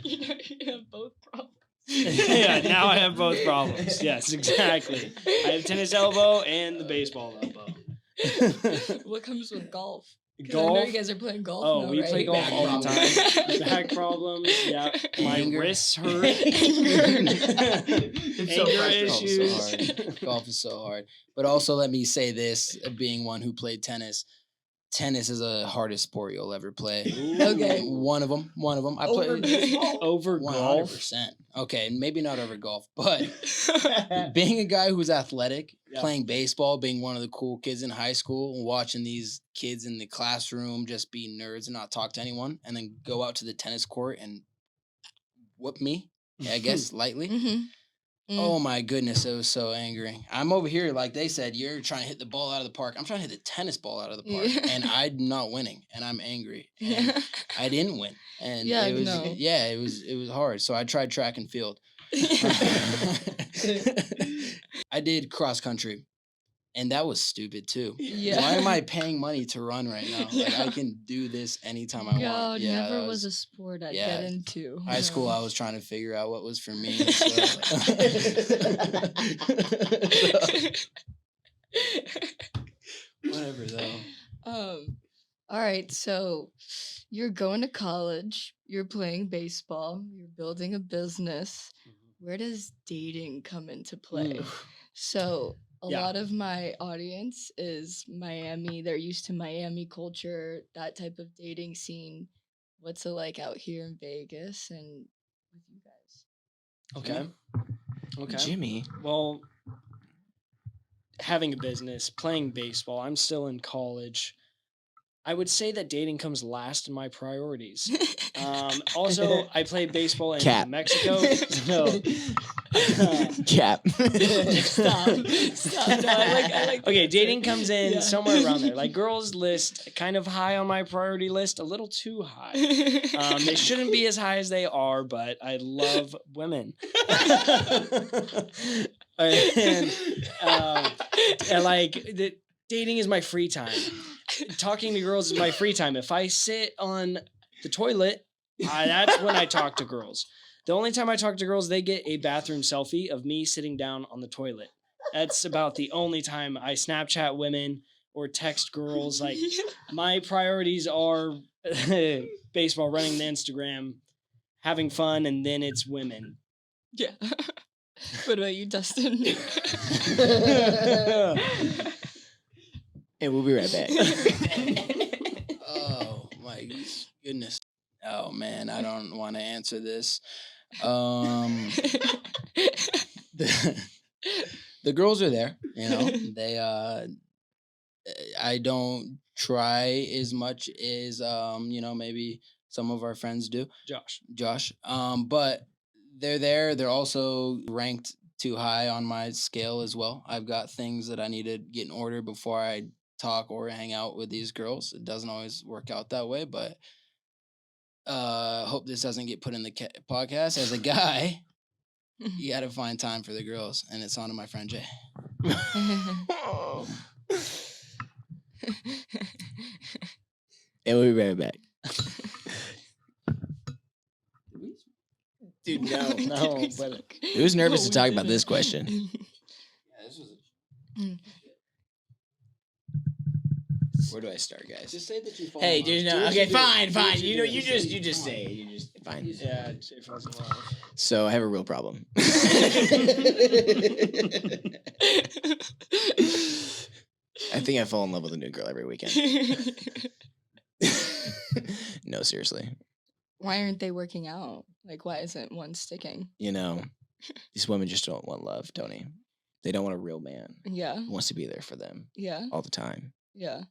You have both problems. Yeah, now I have both problems. Yes, exactly. I have tennis elbow and the baseball elbow. What comes with golf? 'Cause I know Golf. you guys are playing golf. Oh, now, we right? play golf Back all the problems. time. Back problems. Yeah, my Anger. wrists hurt. It's so Anger frustrating. issues. Golf is so hard. But also, let me say this: being one who played tennis, tennis is the hardest sport you'll ever play. Okay. One of them. I Over played baseball? Over golf. 100%. Okay, maybe not over golf, but being a guy who's athletic, Yeah. playing baseball, being one of the cool kids in high school, and watching these kids in the classroom just be nerds and not talk to anyone, and then go out to the tennis court and whoop me, I guess, lightly. Mm-hmm. Oh my goodness, it was so angering. I'm over here, like they said, you're trying to hit the ball out of the park. I'm trying to hit the tennis ball out of the park, Yeah. and I'm not winning, and I'm angry. And I didn't win, and Yeah, it was no. it was hard. So I tried track and field. I did cross country, and that was stupid too. Yeah. Why am I paying money to run right now? Like I Yeah. can do this anytime I Yo, want. Yeah, never that was a sport I'd yeah. get into. high school. No. I was trying to figure out what was for me. So. Whatever though. All right, so you're going to college, you're playing baseball, you're building a business. where does dating come into play? Ooh. So a Yeah. lot of my audience is Miami. They're used to Miami culture, that type of dating scene. What's it like out here in Vegas and with you guys? Okay. Okay. Jimmy. Well, having a business, playing baseball, I'm still in college. I would say that dating comes last in my priorities. Also, I play baseball in Cap. Mexico. So, Cap. Stop. No, I like okay, that. dating comes in Yeah. somewhere around there. Like girls list, kind of high on my priority list, a little too high. They shouldn't be as high as they are, but I love women. and dating is my free time. Talking to girls is my free time. If I sit on the toilet, that's when I talk to girls. The only time I talk to girls, they get a bathroom selfie of me sitting down on the toilet. That's about the only time I Snapchat women or text girls. Like my priorities are baseball, running the Instagram, having fun, and then it's women. Yeah. What about you, Dustin? And we'll be right back. Oh my goodness. Oh man, I don't want to answer this. The girls are there, you know. They I don't try as much as maybe some of our friends do. Josh. But they're there. They're also ranked too high on my scale as well. I've got things that I need to get in order before I talk or hang out with these girls. It doesn't always work out that way, but hope this doesn't get put in the podcast. As a guy, you got to find time for the girls, and it's on to my friend Jay. And we'll be right back. Dude, no. But Who's nervous to talk about this question? Yeah, this was Where do I start, guys? just say that you fall. Hey, in love. dude, Do no. what Okay, you do. fine, Do fine. what You know, do. you Say just it. say it. You just fine. yeah, Jay falls in love. So I have a real problem. I think I fall in love with a new girl every weekend. No, seriously. Why aren't they working out? Like, why isn't one sticking? You know, these women just don't want love, Tony. They don't want a real man Yeah. who wants to be there for them Yeah. all the time. Yeah.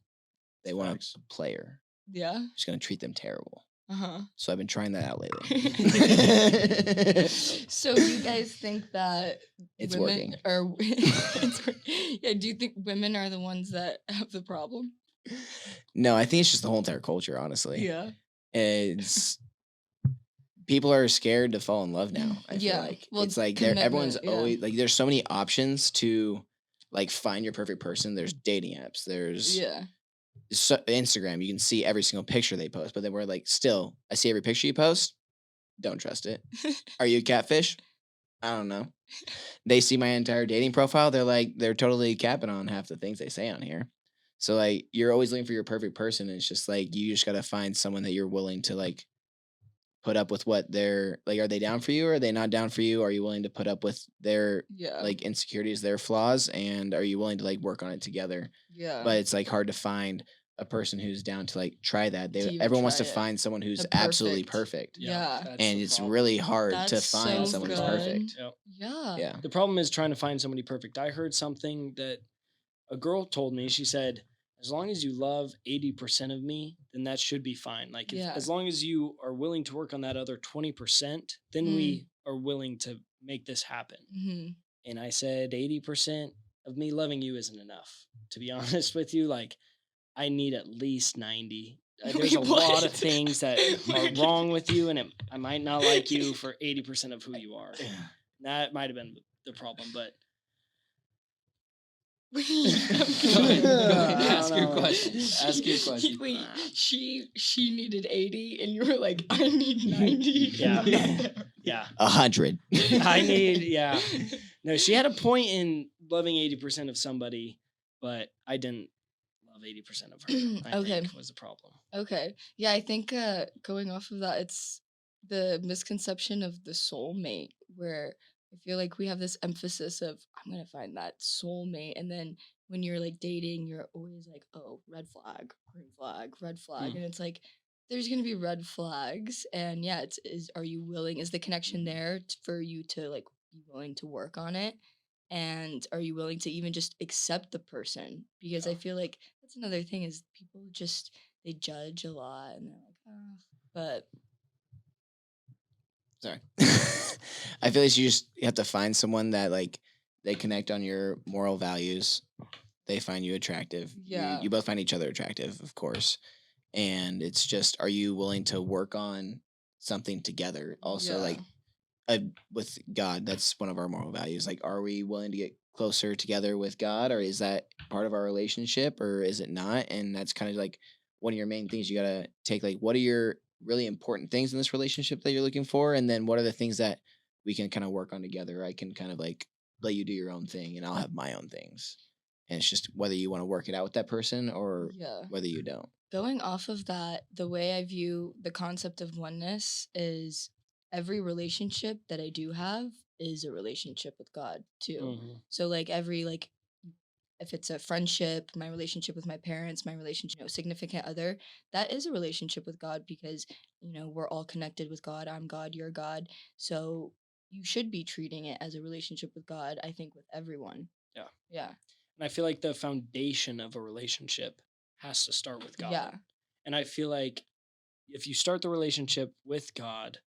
They want a player Yeah. who's going to treat them terrible. Uh-huh. So I've been trying that out lately. So you guys think that It's women working. are yeah, do you think women are the ones that have the problem? No, I think it's just the whole entire culture, honestly. Yeah. It's people are scared to fall in love now. I feel Yeah, like well, it's like commitment, everyone's yeah. always like there's so many options to like find your perfect person. There's dating apps. There's Yeah. Instagram. You can see every single picture they post, but then we're like, still, I see every picture you post. Don't trust it. Are you a catfish? I don't know. They see my entire dating profile. They're totally capping on half the things they say on here. So like you're always looking for your perfect person. And it's just like you just gotta find someone that you're willing to like put up with what they're like. Are they down for you or are they not down for you? Are you willing to put up with their Yeah. like insecurities, their flaws, and are you willing to like work on it together? Yeah. But it's like hard to find a person who's down to like try that. To even Everyone wants to try it. find someone who's The absolutely perfect. perfect. Yeah. that's And the it's problem. really hard to That's find so someone who's good. perfect. Yep. Yeah. Yeah. The problem is trying to find somebody perfect. I heard something that a girl told me. She said, as long as you love 80% of me, then that should be fine. Like, Yeah. as long as you are willing to work on that other 20%, then we are willing to make this happen. Mm-hmm. And I said, 80% of me loving you isn't enough. To be honest with you, like, I need at least 90. There's Wait, a lot of what? things that are wrong with you, and I might not like you for 80% of who you are. That might have been the problem, but Go ahead. Ask I your don't know. question. Ask your question. Wait, she needed 80 and you were like, I need 90. Yeah. I'm not there. yeah. 100. I need, yeah. No, she had a point in loving 80% of somebody, but I didn't love 80% of her. I Okay. think was the problem. Okay. Yeah, I think going off of that, it's the misconception of the soulmate where I feel like we have this emphasis of I'm gonna find that soulmate, and then when you're like dating, you're always like, oh, red flag, green flag, red flag, Mm. and it's like there's gonna be red flags, and yeah, it's is are you willing? Is the connection there for you to like be willing to work on it? And are you willing to even just accept the person? Because I feel like that's another thing is people just they judge a lot and they're like, oh, but Sorry. I feel like you have to find someone that like they connect on your moral values. They find you attractive. Yeah. You both find each other attractive, of course. And it's just, are you willing to work on something together? Also, Yeah. like with God, that's one of our moral values. Like, are we willing to get closer together with God, or is that part of our relationship, or is it not? And that's kind of like one of your main things you gotta take. Like, what are your really important things in this relationship that you're looking for, and then what are the things that we can kind of work on together? I can kind of like let you do your own thing, and I'll have my own things. And it's just whether you want to work it out with that person or Yeah. whether you don't. Going off of that, the way I view the concept of oneness is every relationship that I do have is a relationship with God too. Mhm. So like every like if it's a friendship, my relationship with my parents, my relationship, significant other, that is a relationship with God because, we're all connected with God. I'm God, you're God. So you should be treating it as a relationship with God, I think, with everyone. Yeah. Yeah. And I feel like the foundation of a relationship has to start with God. Yeah. And I feel like if you start the relationship with God,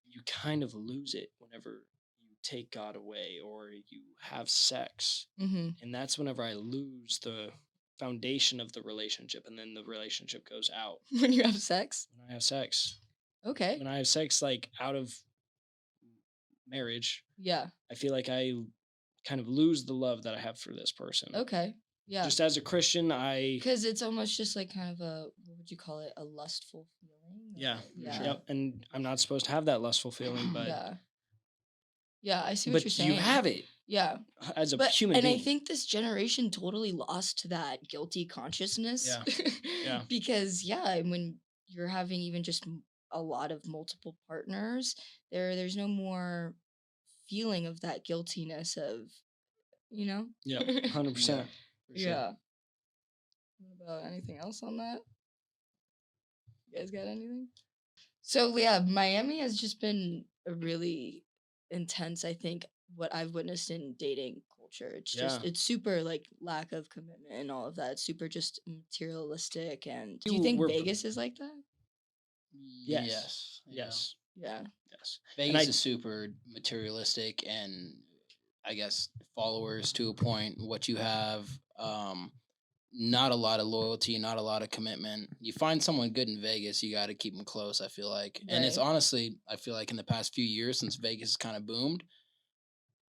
you kind of lose it whenever you take God away or you have sex. Mm-hmm. And that's whenever I lose the foundation of the relationship, and then the relationship goes out. When you have sex? When I have sex. Okay. When I have sex, like out of marriage, Yeah. I feel like I kind of lose the love that I have for this person. Okay. Yeah. Just as a Christian, because it's almost just like kind of a, what would you call it? A lustful feeling? Yeah. Yeah. Yep. And I'm not supposed to have that lustful feeling, but Yeah. Yeah, I see what you're but saying. you have it Yeah. as a But human and being. I think this generation totally lost that guilty consciousness. Yeah. Yeah. Because when you're having even just a lot of multiple partners, there's no more feeling of that guiltiness of, Yeah, 100%. For sure. Yeah. What about anything else on that? You guys got anything? So yeah, Miami has just been a really intense, I think, what I've witnessed in dating culture. It's just Yeah. it's super like lack of commitment and all of that. It's super just materialistic. And do you think We're- Vegas is like that? Yes. Yeah. Yes. Yeah. Yes. Vegas is super materialistic and I guess followers to a point. What you have, not a lot of loyalty, not a lot of commitment. You find someone good in Vegas, you got to keep them close, I feel like. And it's Right. honestly, I feel like in the past few years since Vegas kind of boomed,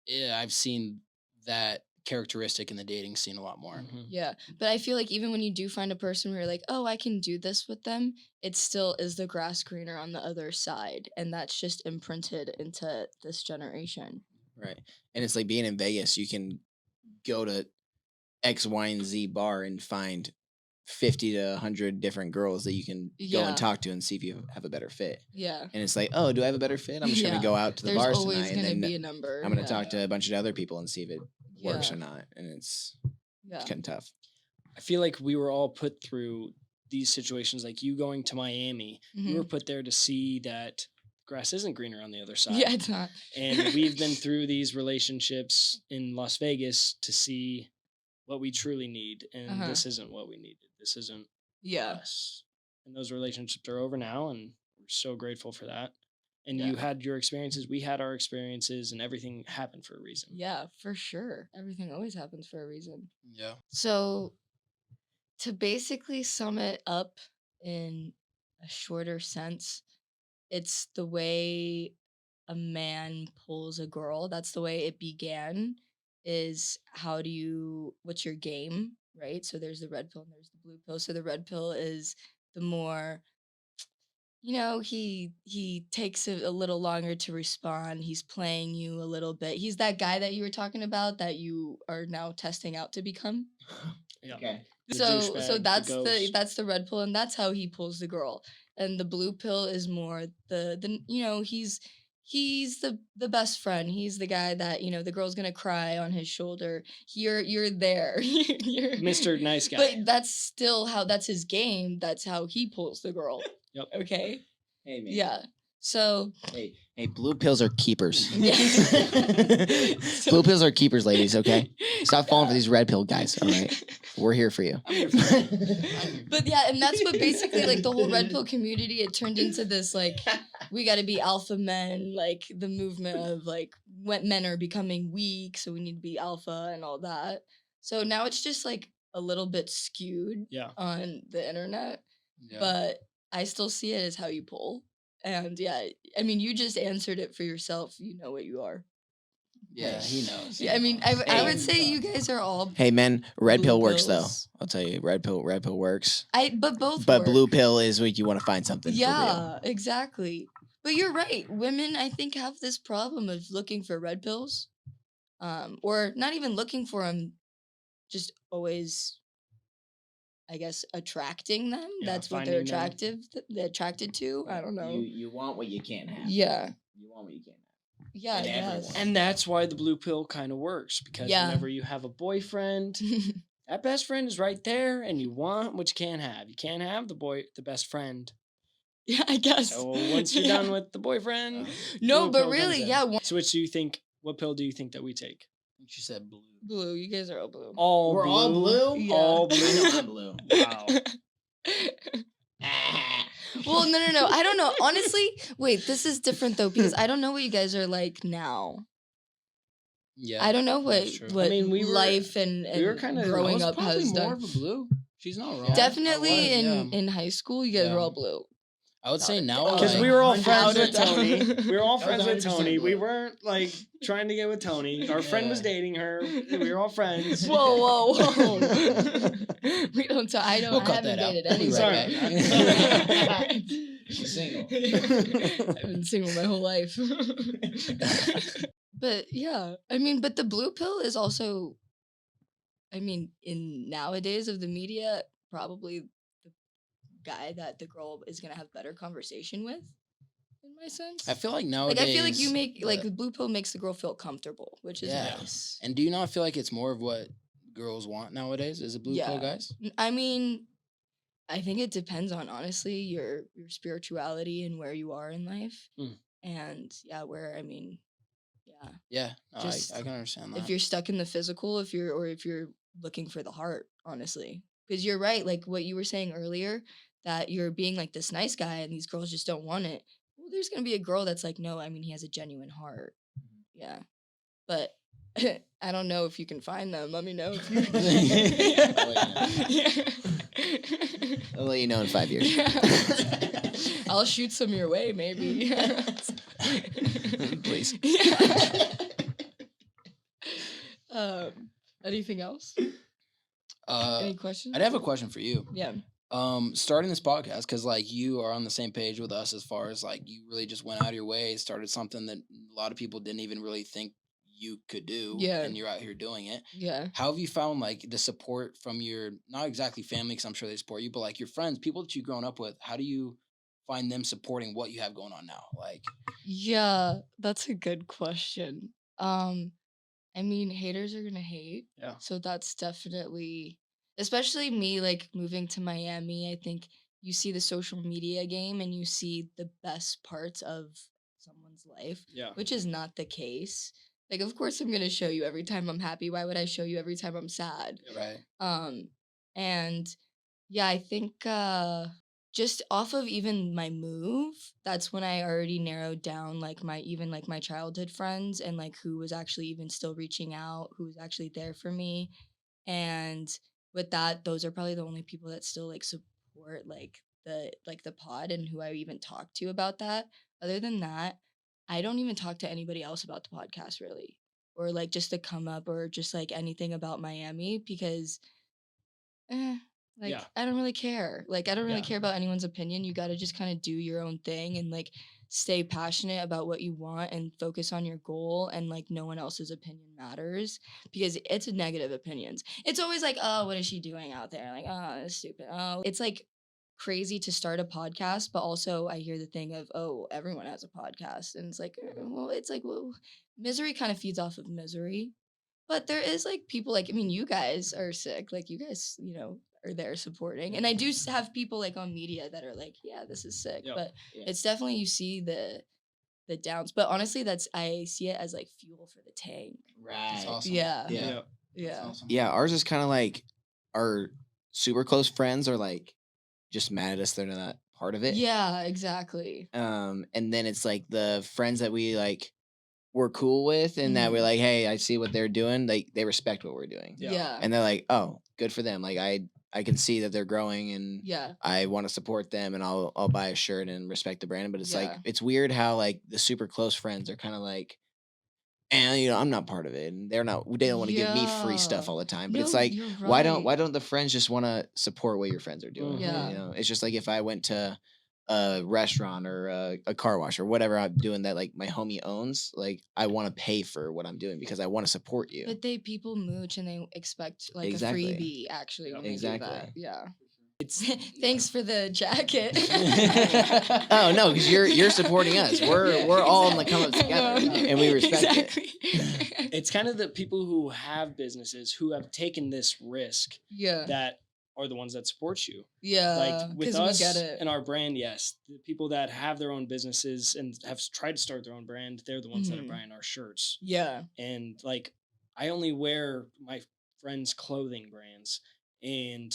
I've seen that characteristic in the dating scene a lot more. Mhm. Yeah. But I feel like even when you do find a person where you're like, oh, I can do this with them, it still is the grass greener on the other side. And that's just imprinted into this generation. Right. And it's like being in Vegas, you can go to X, Y, and Z bar and find 50 to 100 different girls that you can go Yeah. and talk to and see if you have a better fit. Yeah. And it's like, oh, do I have a better fit? I'm just going Yeah. to go out to the There's bars always tonight going to and be then a number. I'm going to Yeah. talk to a bunch of other people and see if it works Yeah. or not. And it's Yeah. kind of tough. I feel like we were all put through these situations, like you going to Miami. You were put there to see that grass isn't greener on the other side. Yeah, it's not. And we've been through these relationships in Las Vegas to see what we truly need. And this isn't what we needed. This isn't Yeah. us. And those relationships are over now, and we're so grateful for that. And Yeah. you had your experiences, we had our experiences, and everything happened for a reason. Yeah, for sure. Everything always happens for a reason. Yeah. So, to basically sum it up in a shorter sense, it's the way a man pulls a girl. That's the way it began. Is what's your game, right? So there's the red pill and there's the blue pill. So the red pill is the more, he takes a little longer to respond. He's playing you a little bit. He's that guy that you were talking about that you are now testing out to become. Yeah. Okay. The So douchebag, that's the the ghost. that's the red pill, and that's how he pulls the girl. And the blue pill is more the he's the best friend. He's the guy that, you know, the girl's gonna cry on his shoulder. You're there. You're Mr. Nice Guy. But that's still that's his game. That's how he pulls the girl. Yep. Okay. Hey man. Yeah. So Hey, blue pills are keepers. Yeah. Blue pills are keepers, ladies. Okay, stop falling for these red pill guys. All right, we're here for you. But yeah, and that's what basically like the whole red pill community, it turned into this like we got to be alpha men, like the movement of like when men are becoming weak, so we need to be alpha and all that. So now it's just like a little bit skewed on the internet, but I still see it as how you pull. And yeah, I mean, you just answered it for yourself. You know what you are. Yeah, he knows. Yeah, I mean, I would say you guys are all. Hey men, red blue pill works though. pills. I'll tell you, red pill works. But both. But work. blue pill is when you want to find something. For real. Yeah, exactly. But you're right. Women, I think, have this problem of looking for red pills, or not even looking for them, just always, I guess, attracting them. Yeah, That's what they're finding them. they're attracted to. I don't know. You want what you can't have. Yeah. You want what you can't have. Yeah. And Yes. everyone. And that's why the blue pill kind of works, because Yeah. whenever you have a boyfriend, that best friend is right there, and you want what you can't have. You can't have the best friend. Yeah, I guess. So once you're done with the boyfriend, No, blue but pill really, comes in. yeah. So which do you think? What pill do you think that we take? She said blue. Blue. You guys are all blue. All We're blue. all blue? Yeah. All I know blue. I'm blue. Wow. Well, no. I don't know. Honestly, wait, this is different though, because I don't know what you guys are like now. Yeah, I don't know that's true. what I mean, we were- life and we were kinda- growing I was up probably has more done. of a blue. She's not wrong. Definitely I was, in high school, you guys were Yeah. all blue. I would say now Because like, we were all 100% friends with down. Tony. We were all That friends was with 100% Tony. We blue. weren't like trying to get with Tony. Our friend was Yeah. dating her. We were all friends. Whoa. We don't. I don't. We'll I cut haven't that out. dated We'll be anyone. right She's single. I've been single my whole life. But yeah, I mean, but the blue pill is also, I mean, in nowadays of the media, probably the guy that the girl is gonna have better conversation with, in my sense. I feel like nowadays. Like I feel like you make like the- the blue pill makes the girl feel comfortable, which is Yeah. nice. And do you not feel like it's more of what girls want nowadays? Is it blue pill Yeah. guys? I mean, I think it depends on honestly your spirituality and where you are in life, Mm. and yeah, where I mean, yeah. Yeah, no, Just I can understand that. If you're stuck in the physical, if you're looking for the heart, honestly, because you're right, like what you were saying earlier, that you're being like this nice guy and these girls just don't want it. Well, there's gonna be a girl that's like, no, I mean, he has a genuine heart. Yeah, but I don't know if you can find them. Let me know. If you... I'll let you know in 5 years. I'll shoot some your way, maybe. Please. Anything else? Any questions? I'd have a question for you. Yeah. Starting this podcast, because like you are on the same page with us as far as like you really just went out of your way, started something that a lot of people didn't even really think you could do. Yeah. And you're out here doing it. Yeah. How have you found like the support from your, not exactly family, because I'm sure they support you, but like your friends, people that you've grown up with? How do you find them supporting what you have going on now? Like, Yeah, that's a good question. I mean, haters are gonna hate. Yeah. So that's definitely, especially me, like moving to Miami. I think you see the social media game and you see the best parts of someone's life, Yeah. which is not the case. Like, of course, I'm gonna show you every time I'm happy. Why would I show you every time I'm sad? right. And yeah, I think just off of even my move, that's when I already narrowed down like my childhood friends and like who was actually even still reaching out, who was actually there for me. And with that, those are probably the only people that still like support the pod and who I even talk to about that. Other than that, I don't even talk to anybody else about the podcast really, or like just to come up or just like anything about Miami because Yeah. I don't really care. Like I don't really Yeah. care about anyone's opinion. You got to just kind of do your own thing and like stay passionate about what you want and focus on your goal and like no one else's opinion matters because it's negative opinions. It's always like, "Oh, what is she doing out there?" Like, "Oh, that's stupid." Oh, it's like crazy to start a podcast, but also I hear the thing of, oh, everyone has a podcast. And it's like, well, misery kind of feeds off of misery. But there is like people like, I mean, you guys are sick. Like you guys, are there supporting. And I do have people like on media that are like, yeah, this is sick. Yep. But Yeah. it's definitely, you see the downs. But honestly, I see it as like fuel for the tank. That's awesome. Yeah. Yeah. Yep. Yeah. That's awesome. Yeah, ours is kind of like our super close friends are like just mad at us they're not part of it. Yeah, exactly. And then it's like the friends that we like we're cool with and that we're like, hey, I see what they're doing. Like they respect what we're doing. Yeah. Yeah. And they're like, oh, good for them. Like I can see that they're growing and Yeah. I want to support them and I'll buy a shirt and respect the brand. But it's like Yeah. it's weird how like the super close friends are kind of like, and I'm not part of it, and they don't want to give me free stuff Yeah. all the time. But No, it's like, you're why don't right. the friends just want to support what your friends are doing? Yeah. It's just like if I went to a restaurant or a car wash or whatever I'm doing that like my homie owns, like I want to pay for what I'm doing because I want to support you. But people mooch and they expect like Exactly. a freebie actually when they do Exactly. that. Yeah. Thanks for the jacket. Oh no, because you're supporting us. We're all in the come up together, No, and we respect exactly. it. It's kind of the people who have businesses who have taken this risk Yeah. that are the ones that support you. Yeah. Like with 'cause we us get it. and our brand, yes, the people that have their own businesses and have tried to start their own brand, they're the ones that are Mhm. buying our shirts. Yeah. And like I only wear my friends' clothing brands, and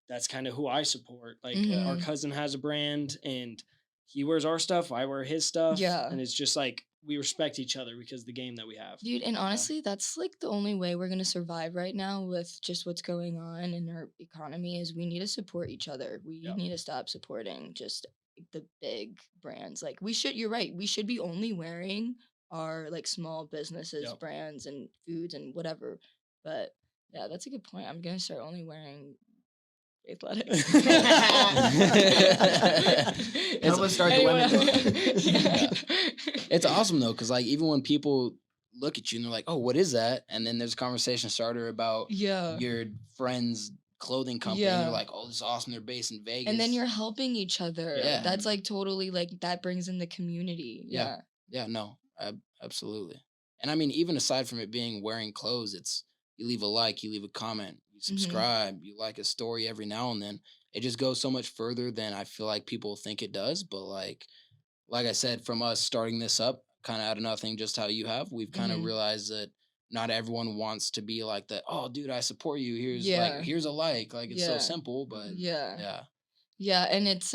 that's kind of who I support. Like our Mhm. cousin has a brand and he wears our stuff, I wear his stuff. Yeah. And it's just like we respect each other because of the game that we have. Dude, and honestly, that's like the only way we're gonna survive right now with just what's going on in our economy is we need to support each other. We Yeah. need to stop supporting just the big brands. Like you're right, we should be only wearing our like small businesses, Yep. brands and foods and whatever. But yeah, that's a good point. I'm gonna start only wearing athletics. Help us start the women's one. It's awesome though, because like even when people look at you and they're like, "Oh, what is that?" and then there's a conversation starter about Yeah. your friend's clothing company, and Yeah. you're like, "Oh, this is awesome. They're based in Vegas." And then you're helping each other. Yeah. That's like totally like that brings in the community. Yeah. Yeah. No, absolutely. And I mean, even aside from it being wearing clothes, it's you leave a like, you leave a comment, you subscribe, you like a story every now and then. It just goes so much further than I feel like people think it does. But like I said, from us starting this up, kind of out of nothing, just how you have, we've kind of Mhm. realized that not everyone wants to be like that. Oh, dude, I support you. Here's Yeah. here's a like. Like it's so Yeah. simple, but Yeah. yeah. Yeah. And it's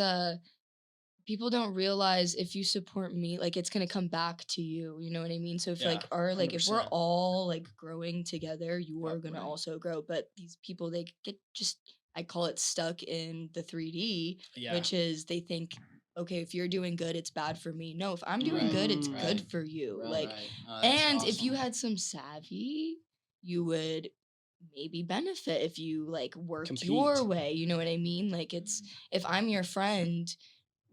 people don't realize if you support me, like it's gonna come back to you. You know what I mean? So if Yeah, like if we're 100%. all like growing together, you are Yep, gonna right. also grow. But these people they get just I call it stuck in the 3D, Yeah. which is they think, okay, if you're doing good, it's bad for me. No, if I'm doing good, it's Right. good for you. Like Right. Oh, that's and if you awesome. had some savvy, you would maybe benefit if you like worked your Compete. way. You know what I mean? Like it's if I'm your friend,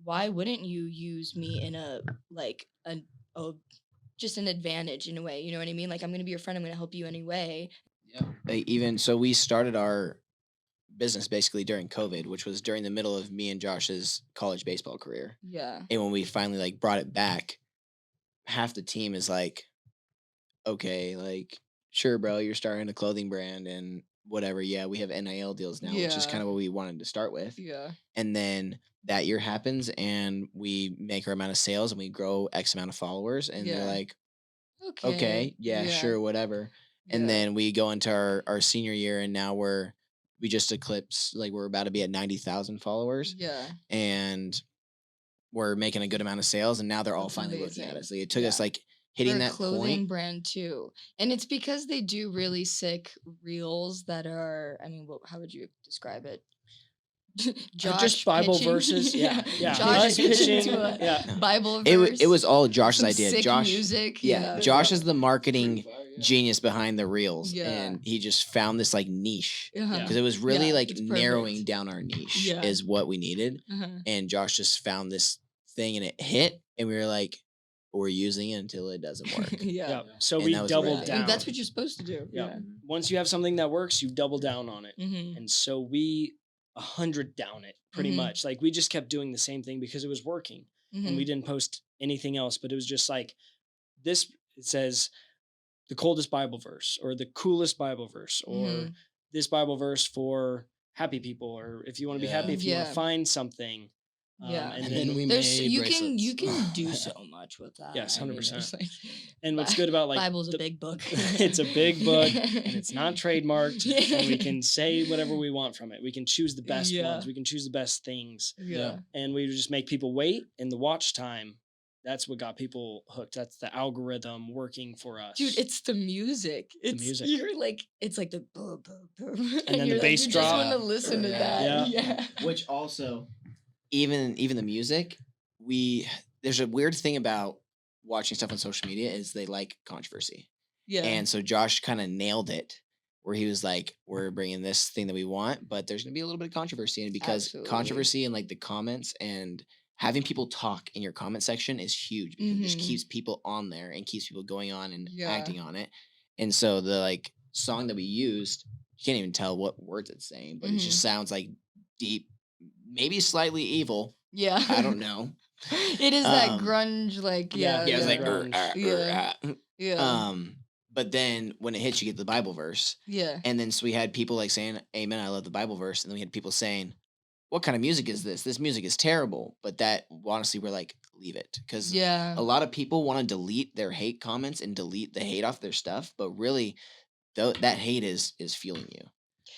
why wouldn't you use me in a just an advantage in a way? You know what I mean? Like I'm gonna be your friend, I'm gonna help you anyway. Yeah. Like even so, we started our business basically during COVID, which was during the middle of me and Josh's college baseball career. Yeah. And when we finally like brought it back, half the team is like, okay, like sure, bro, you're starting a clothing brand and whatever. Yeah, we have NIL deals now, which is Yeah. kind of what we wanted to start with. Yeah. And then that year happens and we make our amount of sales and we grow X amount of followers. And they're Yeah. like, Okay. okay, yeah, sure, whatever. And Yeah. then we go into our senior year and now we just eclipsed, like we're about to be at 90,000 followers Yeah. and we're making a good amount of sales and now they're all That's finally looking at amazing. us. Like it took us Yeah. like hitting For a that clothing point. brand too. And it's because they do really sick reels that are I mean, how would you describe it? Josh just Bible pitching- verses. Yeah. Josh Us pitching pitching. to a Yeah. Bible It verse. was all Josh's some idea. sick Josh music. Yeah, Josh is the marketing genius behind the reels. Yeah. And he just found this like niche. Uh-huh. Because it was really Yeah, like it's narrowing perfect. down our niche Yeah. is what we needed. Uh-huh. And Josh just found this thing and it hit and we were like, we're using it until it doesn't work. Yeah. Yeah. So And we that was doubled really- down. That's what you're supposed to do. Yeah. Once you have something that works, you double down on it. Mm-hmm. And so we 100 down it pretty Mhm. much. Like we just kept doing the same thing because it was working, and we didn't post anything else. But it was just like this. It says the coldest Bible verse, or the coolest Bible verse, or this Bible verse for happy people, or if you want to be happy, if you want Yeah. to find something. Yeah. And And then then we There's made you bracelets. can do so much with that. Yes, I mean, 100%. it's like, And what's good about like Bible's a big book. it's a big book, and it's not trademarked, and we can say whatever we want from it. We can choose the best Yeah. ones. We can choose the best things, Yeah. and we just make people wait. And the watch time, that's what got people hooked. That's the algorithm working for us. Dude, it's the music. It's music. You're like, it's like the boom, boom, boom. And then you're the like, bass you drop. just want to listen to that. Yeah. Which also, even the music, there's a weird thing about watching stuff on social media is they like controversy. Yeah. And so Josh kind of nailed it, where he was like, we're bringing this thing that we want, but there's going to be a little bit of controversy. And because Absolutely. controversy and like the comments and having people talk in your comment section is huge, because it just keeps people on there and keeps people going on and acting on it. And so the like song that we used, you can't even tell what words it's saying, but it just sounds like deep, maybe slightly evil. Yeah. I don't know. It is that grunge, like, Yeah, Yeah, it was like, grunge. Yeah. but then when it hits, you get the Bible verse. Yeah. And then so we had people like saying, amen, I love the Bible verse. And then we had people saying, what kind of music is this? This music is terrible. But that, honestly, we're like, leave it. Because Yeah. a lot of people want to delete their hate comments and delete the hate off their stuff. But really, that hate is fueling you.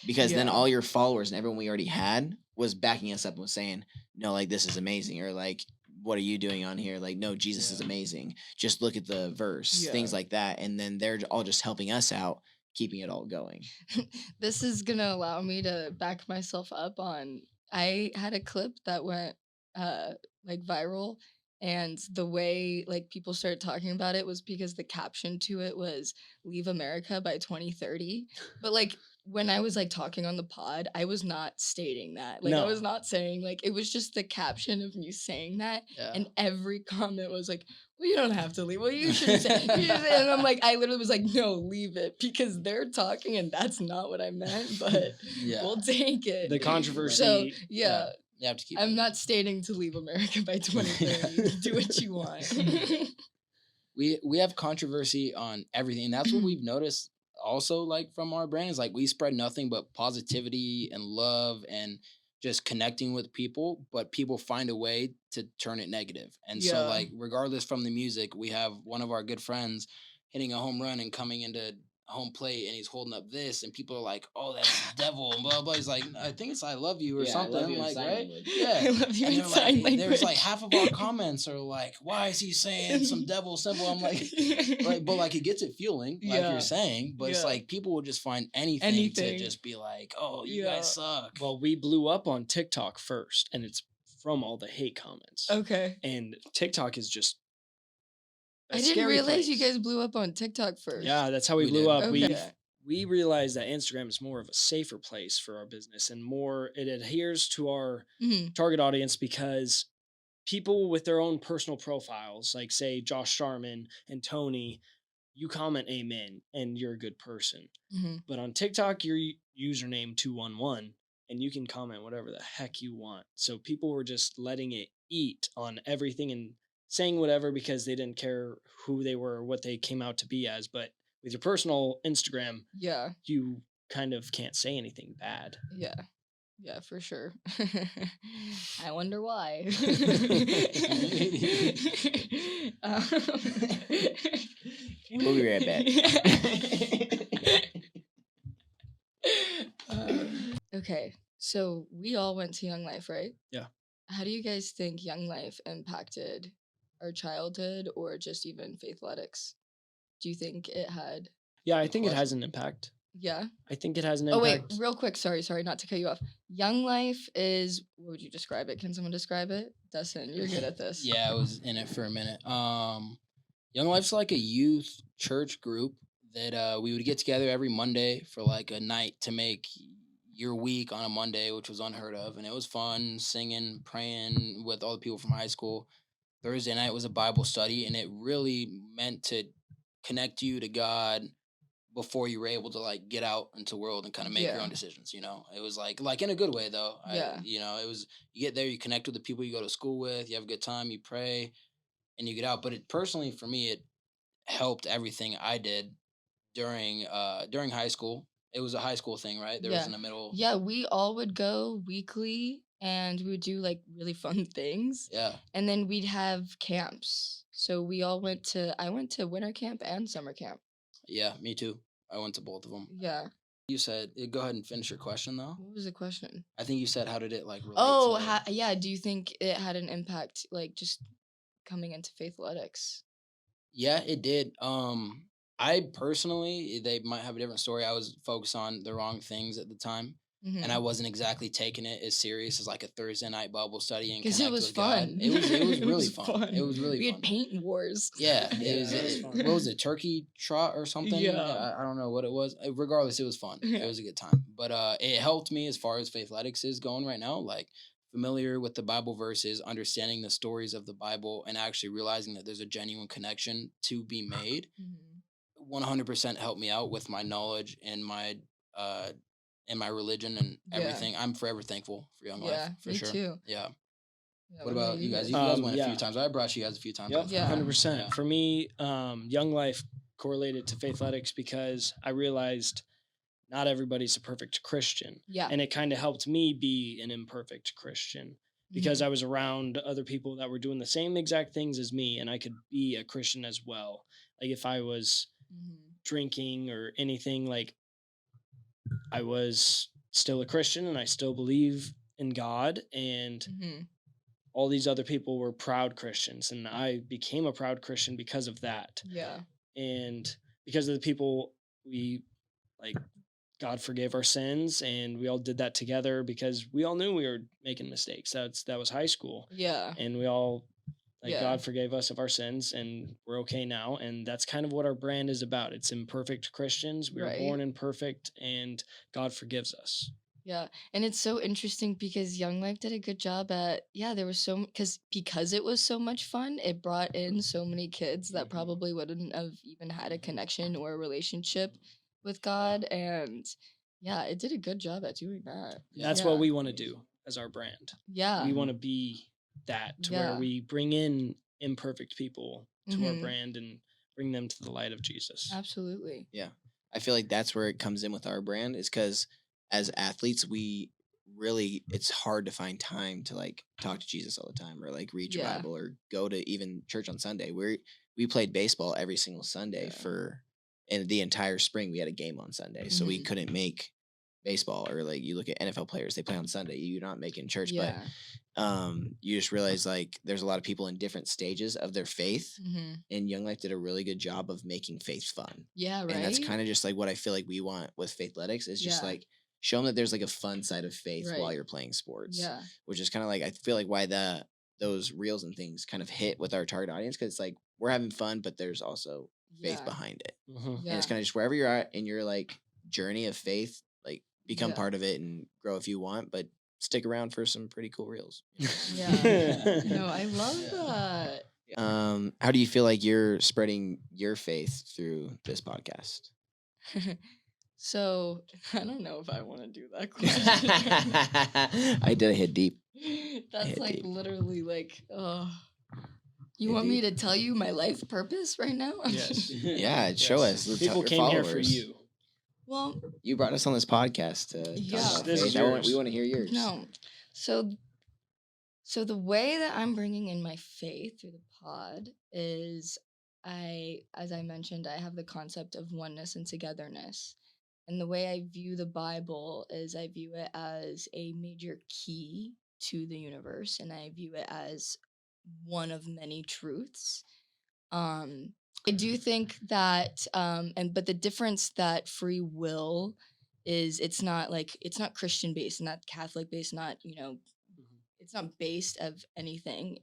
Because then Yeah. all your followers and everyone we already had was backing us up and was saying, no, like, this is amazing. Or like, what are you doing on here? Like, no, Jesus is amazing. Just look at the verse, things like that. And then they're all just helping us out, keeping it all going. This is going to allow me to back myself up on, I had a clip that went like viral, and the way like people started talking about it was because the caption to it was "Leave America by 2030." But like when I was like talking on the pod, I was not stating that. Like I No. was not saying, like, it was just the caption of me saying that, and every comment was like, well, you don't have to leave. Well, you shouldn't say. And I'm like, I literally was like, no, leave it, because they're talking and that's not what I meant, but we'll take it. The controversy. So yeah, You have to keep I'm not stating to leave America by 2030. Do what you want. we have controversy on everything, and that's what we've noticed also, like, from our brand, is like we spread nothing but positivity and love and just connecting with people, but people find a way to turn it negative. And so, Yeah. like, regardless from the music, we have one of our good friends hitting a home run and coming into home plate, and he's holding up this, and people are like, oh, that's devil, and blah blah. He's like, I think it's I love you or something. I love you in like, sign right? language. I Yeah. love you And in they're sign like, language. there's like half of our comments are like, why is he saying some devil symbol? I'm like, but like it gets it fueling, like Yeah. you're saying. But it's Yeah. like people will just find anything Anything. to just be like, oh, you Yeah. guys suck. Well, we blew up on TikTok first, and it's from all the hate comments. Okay. And TikTok is just a I didn't scary realize you place. guys blew up on TikTok first. Yeah, that's how we We blew did. up. Okay. We realized that Instagram is more of a safer place for our business, and more it adheres to our Mhm. target audience, because people with their own personal profiles, like say Josh Sharmen and Tony, you comment amen and you're a good person. Mhm. But on TikTok, your username 211, and you can comment whatever the heck you want. So people were just letting it eat on everything and saying whatever because they didn't care who they were or what they came out to be as. But with your personal Instagram, Yeah. you kind of can't say anything bad. Yeah. Yeah, for sure. I wonder why. We'll be right back. Okay, so we all went to YoungLife, right? Yeah. How do you guys think YoungLife impacted our childhood or just even Faithletics? Do you think it had? Yeah, I Good think it has question. an impact. Yeah. I think it has an Oh wait, impact. real quick. Sorry, not to cut you off. YoungLife is. What would you describe it? Can someone describe it? Dustin, you're good at this. Yeah, I was in it for a minute. Young Life's like a youth church group that we would get together every Monday for like a night to make your week on a Monday, which was unheard of, and it was fun singing, praying with all the people from high school. Thursday night was a Bible study, and it really meant to connect you to God before you were able to like get out into the world and kind of make your Yeah. own decisions. It was like in a good way though. Yeah. It was, you get there, you connect with the people you go to school with, you have a good time, you pray, and you get out. But it personally for me, it helped everything I did during high school. It was a high school thing, right? There was Yeah. in the middle. Yeah, we all would go weekly and we would do like really fun things. Yeah. And then we'd have camps. So I went to winter camp and summer camp. Yeah, me too. I went to both of them. Yeah. You said, go ahead and finish your question though. What was the question? I think you said, how did it like relate Oh, to... yeah. Do you think it had an impact, like just coming into faithletics? Yeah, it did. I personally, they might have a different story. I was focused on the wrong things at the time, Mhm. and I wasn't exactly taking it as serious as like a Thursday night Bible study and Because connect it was with God. fun. It was really was fun. It was really We fun. had paint wars. Yeah, Yeah, it was. it was fun. What was it? Turkey trot or something? Yeah. I don't know what it was. Regardless, it was fun. Yeah. It was a good time. But it helped me as far as faithletics is going right now. Like familiar with the Bible verses, understanding the stories of the Bible, and actually realizing that there's a genuine connection to be made. Mhm. 100% helped me out with my knowledge and my religion and Yeah. everything. I'm forever thankful for Young Life. Yeah, For me sure. too. Yeah. Yeah, What about you guys? You guys? guys went a Yeah. few times. I brought you guys a few times. Yep, Yeah. 100%. Yeah. For me, Young Life correlated to faithletics because I realized not everybody's a perfect Christian. Yeah. And it kind of helped me be an imperfect Christian because I was around other people that were doing the same exact things as me, and I could be a Christian as well. Like if I was drinking or anything, like I was still a Christian and I still believe in God, and all these other people were proud Christians, and I became a proud Christian because of that. Yeah. And because of the people we like, God forgave our sins, and we all did that together because we all knew we were making mistakes. That was high school, Yeah. and we all like, Yeah. God forgave us of our sins, and we're okay now. And that's kind of what our brand is about. It's imperfect Christians. We were Right. born imperfect, and God forgives us. Yeah. And it's so interesting because Young Life did a good job at, there was because it was so much fun, it brought in so many kids that probably wouldn't have even had a connection or a relationship with God. And yeah, it did a good job at doing that. That's what we want to do as our brand. Yeah. We want to be that to where we bring in imperfect people to our brand and bring them to the light of Jesus. Absolutely. Yeah. I feel like that's where it comes in with our brand, is because as athletes, it's hard to find time to like talk to Jesus all the time, or like read your Bible, or go to even church on Sunday. We played baseball every single Sunday and the entire spring we had a game on Sunday. So we couldn't make baseball, or like you look at NFL players, they play on Sunday. You're not making church, but you just realize like there's a lot of people in different stages of their faith, and Young Life did a really good job of making faith fun. Yeah, right. And that's kind of just like what I feel like we want with faithletics, is just like show them that there's like a fun side of faith while you're playing sports. Yeah. Which is kind of like, I feel like why those reels and things kind of hit with our target audience, because it's like we're having fun, but there's also faith behind it. And it's kind of just wherever you're at in your like journey of faith, like become part of it and grow if you want, but stick around for some pretty cool reels. Yeah. No, I love that. How do you feel like you're spreading your faith through this podcast? So I don't know if I want to do that question. I did hit deep. That's like deep. literally like, you Hit want me deep. to tell you my life purpose right now? Yes. Yeah, show us. Let's tell People your came here for followers. you. Well, You brought us on this podcast to talk about This faith. is yours. We want to hear yours. no. So the way that I'm bringing in my faith through the pod is as I mentioned, I have the concept of oneness and togetherness. And the way I view the Bible is I view it as a major key to the universe, and I view it as one of many truths. I do think that but the difference that free will is, it's not Christian based, not Catholic based, not, it's not based of anything.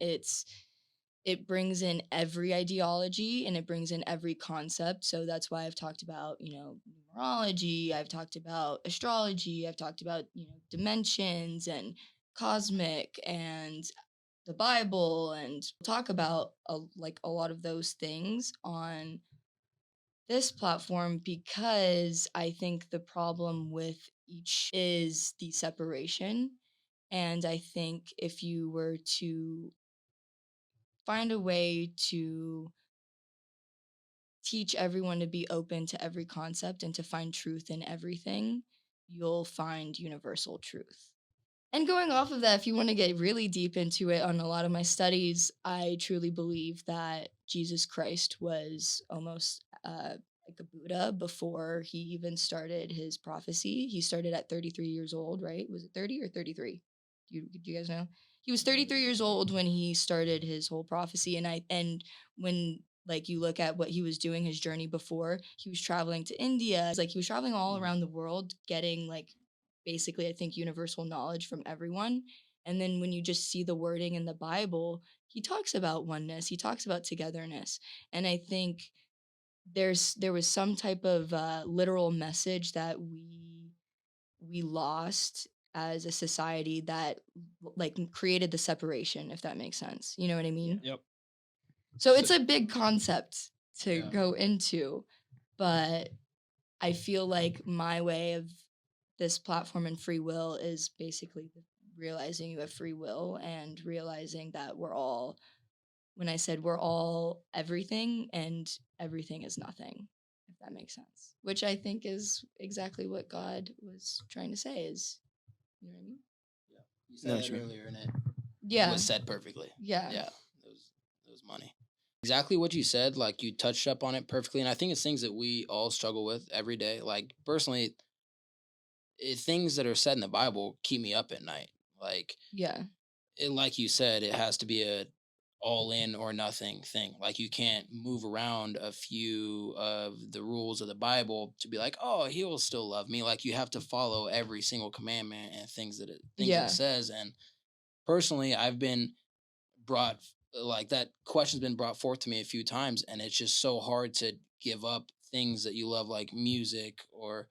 It brings in every ideology and it brings in every concept. So that's why I've talked about, numerology, I've talked about astrology, I've talked about, dimensions and cosmic and the Bible, and talk about a lot of those things on this platform because I think the problem with each is the separation. And I think if you were to find a way to teach everyone to be open to every concept and to find truth in everything, you'll find universal truth. And going off of that, if you want to get really deep into it, on a lot of my studies, I truly believe that Jesus Christ was almost like a Buddha before he even started his prophecy. He started at 33 years old, right? Was it 30 or 33? Do you guys know? He was 33 years old when he started his whole prophecy, and when like you look at what he was doing, his journey before, he was traveling to India. It's like he was traveling all around the world, getting like basically, I think, universal knowledge from everyone. And then when you just see the wording in the Bible, he talks about oneness, he talks about togetherness. And I think there was some type of literal message that we lost as a society that like created the separation, if that makes sense. You know what I mean? Yep. So it's a big concept to Yeah. go into, but I feel like my way of this platform and free will is basically realizing you have free will and realizing that we're all, when I said we're all everything and everything is nothing, if that makes sense. Which I think is exactly what God was trying to say is, you know what I mean? You No, said that sure. earlier, and it Yeah. was said perfectly. Yeah. Yeah, it was money. Exactly what you said, like you touched up on it perfectly, and I think it's things that we all struggle with every day. Like personally, things that are said in the Bible keep me up at night. Like Yeah. like you said, it has to be a all in or nothing thing. Like you can't move around a few of the rules of the Bible to be like, oh, he will still love me. Like you have to follow every single commandment and things that it says. And personally, I've been brought like that question's been brought forth to me a few times, and it's just so hard to give up things that you love, like music or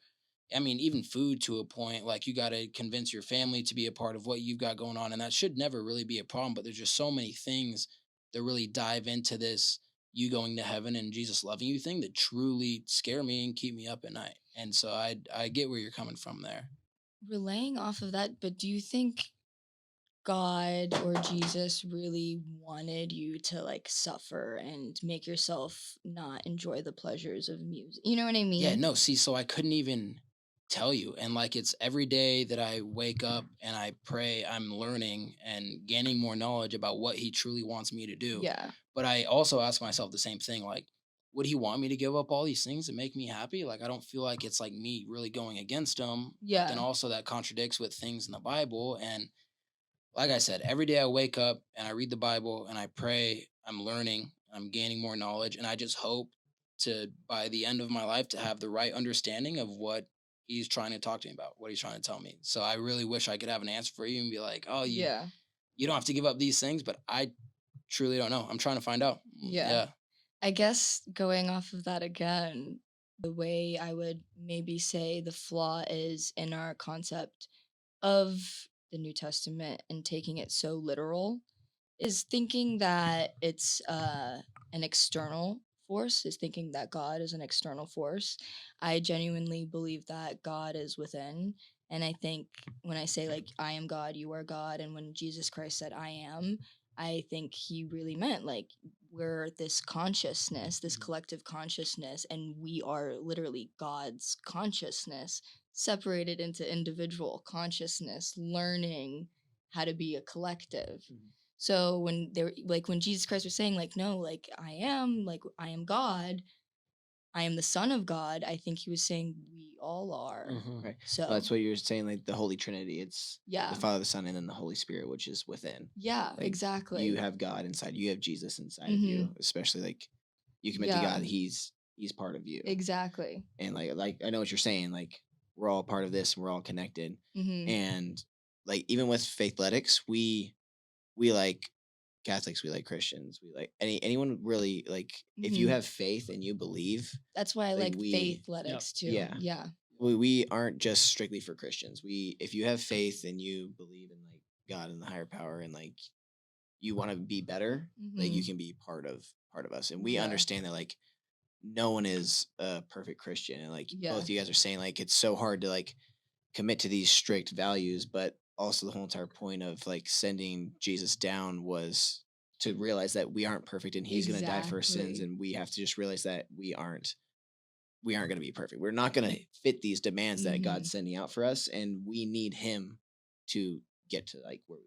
I mean, even food to a point. Like you got to convince your family to be a part of what you've got going on, and that should never really be a problem. But there's just so many things that really dive into this you going to heaven and Jesus loving you thing that truly scare me and keep me up at night. And so I get where you're coming from there. Relaying off of that, but do you think God or Jesus really wanted you to like suffer and make yourself not enjoy the pleasures of music? You know what I mean? Yeah, no, see, so I couldn't even tell you. And like it's every day that I wake up and I pray, I'm learning and gaining more knowledge about what he truly wants me to do. Yeah. But I also ask myself the same thing, like, would he want me to give up all these things to make me happy? Like I don't feel like it's like me really going against him. Yeah. But then also that contradicts with things in the Bible. And like I said, every day I wake up and I read the Bible and I pray, I'm learning, I'm gaining more knowledge, and I just hope to by the end of my life to have the right understanding of what he's trying to talk to me about, what he's trying to tell me. So I really wish I could have an answer for you and be like, "Oh, Yeah. you don't have to give up these things," but I truly don't know. I'm trying to find out. Yeah. I guess going off of that again, the way I would maybe say the flaw is in our concept of the New Testament and taking it so literal is thinking that it's an external force, is thinking that God is an external force. I genuinely believe that God is within. And I think when I say, like, I am God, you are God, and when Jesus Christ said, I am, I think he really meant, like, we're this consciousness, this collective consciousness, and we are literally God's consciousness separated into individual consciousness, learning how to be a collective. So when they're like when Jesus Christ was saying like no, like I am God, I am the Son of God, I think he was saying we all are. Right. So Well, that's what you're saying, like the Holy Trinity. It's yeah. the Father, the Son, and then the Holy Spirit, which is within. Yeah, Like, exactly. You have God inside. You have Jesus inside of you. Especially like you commit to God, He's part of you. Exactly. And like I know what you're saying. Like we're all part of this, and we're all connected. And like even with faithletics, we like Catholics, we like Christians, we like anyone really like if you have faith and you believe. That's why I like faithletics too. Yeah. Yeah. We aren't just strictly for Christians. If you have faith and you believe in like God and the higher power and like you want to be better, like you can be part of us. And we understand that like no one is a perfect Christian, and like Yeah. both you guys are saying, like it's so hard to like commit to these strict values, but also the whole entire point of like sending Jesus down was to realize that we aren't perfect and he's going to die for our sins, Exactly. and we have to just realize that we aren't going to be perfect. We're not going to fit these demands that God's sending out for us, and we need him to get to like where we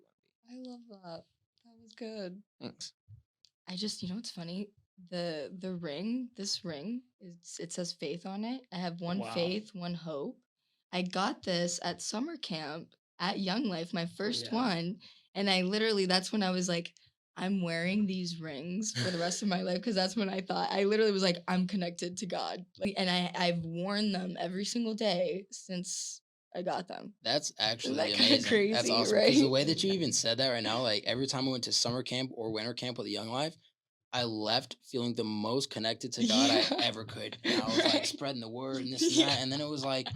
want to I love that. That was good. be. Thanks. I just, what's funny? The ring, this ring, it says faith on it. I have one Wow. faith, one hope. I got this at summer camp at YoungLife, my first Yeah. one, and that's when I was like, I'm wearing these rings for the rest of my life, because that's when I literally was like, I'm connected to God, and I've worn them every single day since I got them. That's actually that kinda amazing. crazy, That's awesome. Because the right? way that you even said that right now, like every time I went to summer camp or winter camp with YoungLife, I left feeling the most connected to God Yeah. I ever could. And I was like Right. spreading the word and this and Yeah. that. And then it was like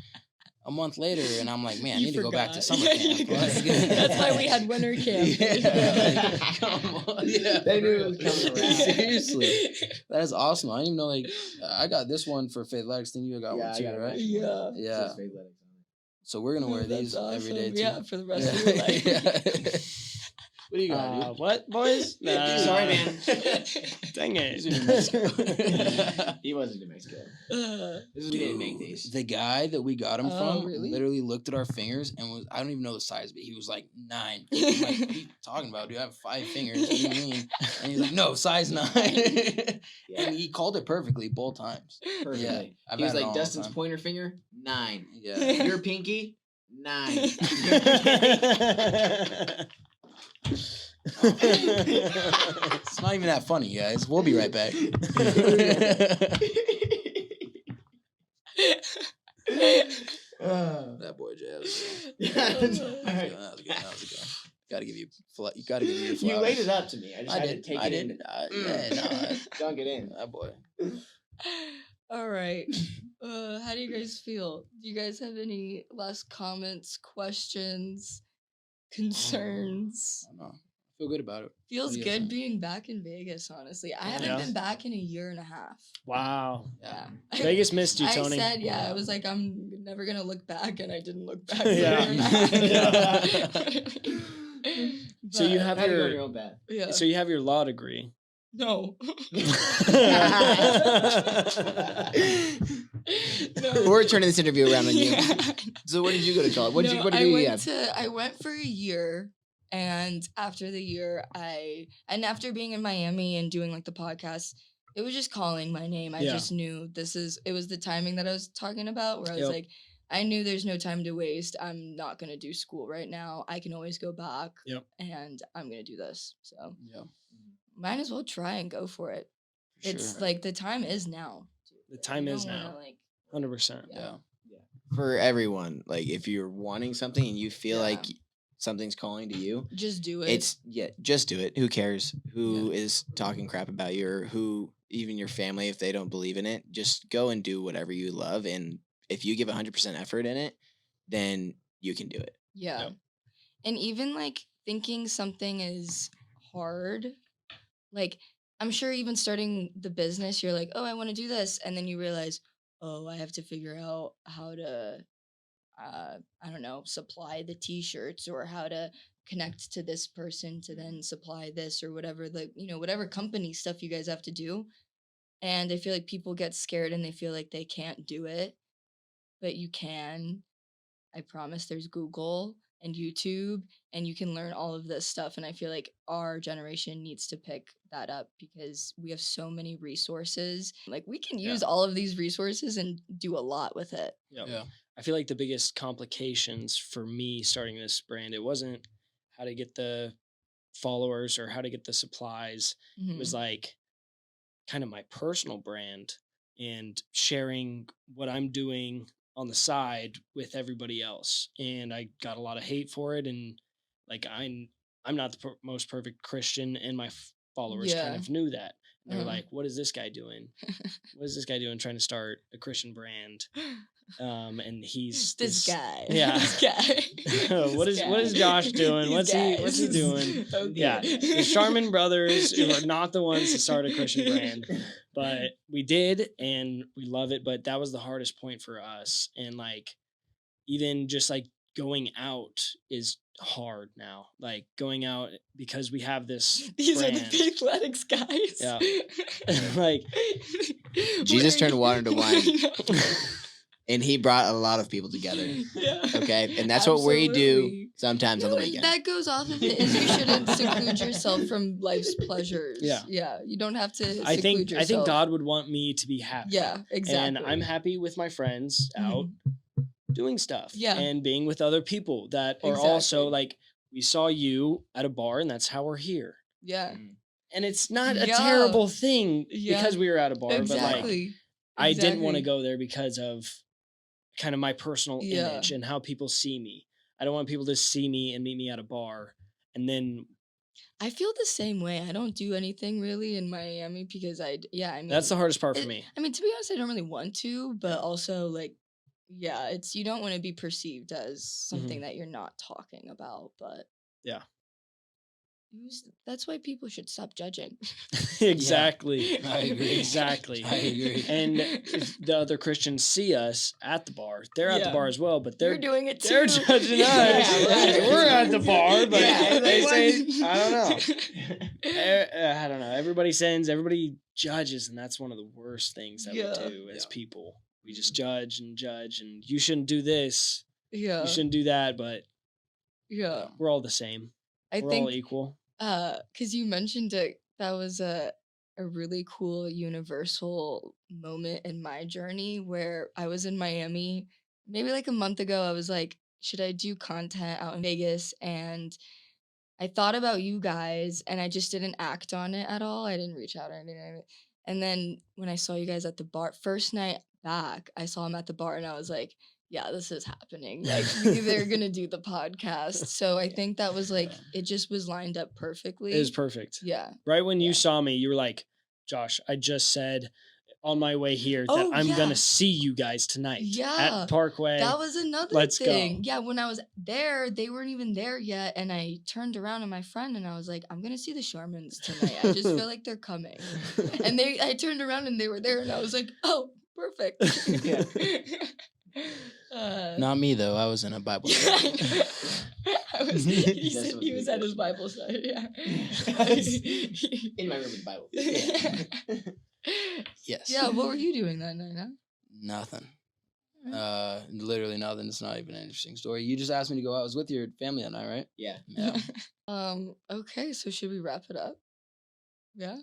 a month later, and I'm like, man, I You need to go back to forgot. summer camp. Like, That's why we had winter camp. Yeah, like, come on. Yeah, They for knew it real. was coming around. Seriously. That is awesome. I didn't even know, like, I got this one for Faith Athletics, then you got Yeah, one I too, got a right? matching Yeah. one. It Yeah. says Faith Athletics on it. So we're going to wear That's these every day awesome. too. Yeah, for the rest of your life. Yeah. What do you got, dude? What, boys? Sorry, man. Dang He's in it. New Mexico. He was in New Mexico. Uh, This is we didn't make these. The guy that we got him Oh, from really? literally looked at our fingers and was, I don't even know the size, but he was like 9. I'm like, what are you talking about, dude? I have 5 fingers. What do you mean? And he's like, no, size 9. Yeah, And he called it perfectly both times. perfectly. Yeah, I've He was had it like all the Dustin's time. pointer finger 9. Yeah. Your pinky 9. It's not even that funny, guys. We'll be right back. That boy Jay. That was good. That was good. Gotta give you your flowers. You laid it up to me. I just I had did. to take I it did. in. Yeah, no, Dunk it in. that boy. All right. How do you guys feel? Do you guys have any last comments, questions, concerns? I don't know. I feel good about it. Feels do you good think? being back in Vegas, honestly. I haven't Yeah. been back in a year and a half. Wow. Yeah. Vegas missed you, I Tony. said, I was like, I'm never going to look back, and I didn't look back. Yeah. So you have Had to go on your your own path. Yeah. so you have your law degree. No. We're turning this interview around on you. So where did you go to college? What No, degree you have? I went for a year, and after the year, after being in Miami and doing like the podcast, it was just calling my name. I Yeah. just knew it was the timing that I was talking about, where I was Yep. like, I knew there's no time to waste. I'm not gonna do school right now. I can always go back. Yep. And I'm gonna do this. So Yeah. might as well try and go for it. For It's sure. like the time is now. The time You is don't wanna, now. like, 100%. Yeah. For everyone, like if you're wanting something and you feel Yeah. like something's calling to you, just do it. it's just do it. Who cares who is talking crap about you, or who, even your family, if they don't believe in it? Just go and do whatever you love, and if you give 100% effort in it, then you can do it. Yeah. Yep. And even like thinking something is hard, like I'm sure even starting the business, you're like, oh, I want to do this. And then you realize, oh, I have to figure out how to, I don't know, supply the t-shirts, or how to connect to this person to then supply this, or whatever, like, whatever company stuff you guys have to do. And I feel like people get scared and they feel like they can't do it, but you can. I promise there's Google and YouTube, and you can learn all of this stuff. And I feel like our generation needs to pick that up, because we have so many resources. Like, we can use all of these resources and do a lot with it. Yep. Yeah. I feel like the biggest complications for me starting this brand, it wasn't how to get the followers or how to get the supplies. It was like kind of my personal brand and sharing what I'm doing on the side with everybody else. And I got a lot of hate for it. And like, I'm not the most perfect Christian, and my followers kind Yeah. of knew that. And they were Uh-huh. like, what is this guy doing? What is this guy doing trying to start a Christian brand? And he's This guy. Yeah. This guy. What This is guy. Josh doing? These What's he guys. doing? Okay. Yeah, the Sharmen brothers are not the ones to start a Christian brand. But we did, and we love it. But that was the hardest point for us. And like, even just like going out is hard now. Like going out because we have this. These brand. are the athletics guys. Yeah. Like Jesus turned water into wine. I know. And he brought a lot of people together. Yeah. Okay. And that's what we do Absolutely. sometimes on the No, weekend. that goes off of it. Is you shouldn't seclude yourself from life's pleasures. Yeah. Yeah. You don't have to I think seclude yourself. I think God would want me to be happy. Yeah, exactly. And I'm happy with my friends out doing stuff. Yeah. And being with other people that are also like, we saw you at a bar and that's how we're here. Yeah. And it's not a Yeah. terrible thing Yeah. because we were at a bar, but like Exactly. I didn't want to Exactly. go there because of kind of my personal Yeah. image and how people see me. I don't want people to see me and meet me at a bar and then I feel the same way. I don't do anything really in Miami because I mean that's the hardest part for it- me. I mean, to be honest, I don't really want to, but also like, yeah, it's you don't want to be perceived as something that you're not talking about, but Yeah. That's why people should stop judging. Exactly. I agree. Exactly. I agree. And if the other Christians see us at the bar, they're at the Yeah. bar as well, but You're they're doing it too. they're judging us. Yeah, right. We're at the bar, but Yeah, they like, say, what? I don't know. I don't know. Everybody sins, everybody judges, and that's one of the worst things that Yeah. we do as people. We just judge, and you shouldn't do this, Yeah. you shouldn't do that, but Yeah. we're all the same. I We're think all equal. because you mentioned it, that was a really cool universal moment in my journey where I was in Miami maybe like a month ago. I was like, should I do content out in Vegas? And I thought about you guys and I just didn't act on it at all. I didn't reach out or anything. And then when I saw you guys at the bar, first night back, I saw him at the bar and I was like, yeah, this is happening. Like they're gonna do the podcast. So I think that was like it just was lined up perfectly. It was perfect. Yeah. Right when you Yeah. saw me, you were like, Josh, I just said on my way here that Oh, I'm yeah. gonna see you guys tonight Yeah. at Parkway. That was another Let's go. thing. Yeah, when I was there, they weren't even there yet. And I turned around to my friend and I was like, I'm gonna see the Sharmens tonight. I just feel like they're coming. And I turned around and they were there and I was like, oh, perfect. Not me though. I was in a Bible study. He said he was at his Bible study. Yeah. In my room with the Bible. Yes. Yeah, what were you doing that night? Huh? Nothing. Literally nothing. It's not even an interesting story. You just asked me to go out. I was with your family that night, right? Yeah. Yeah. Okay, so should we wrap it up? Yeah.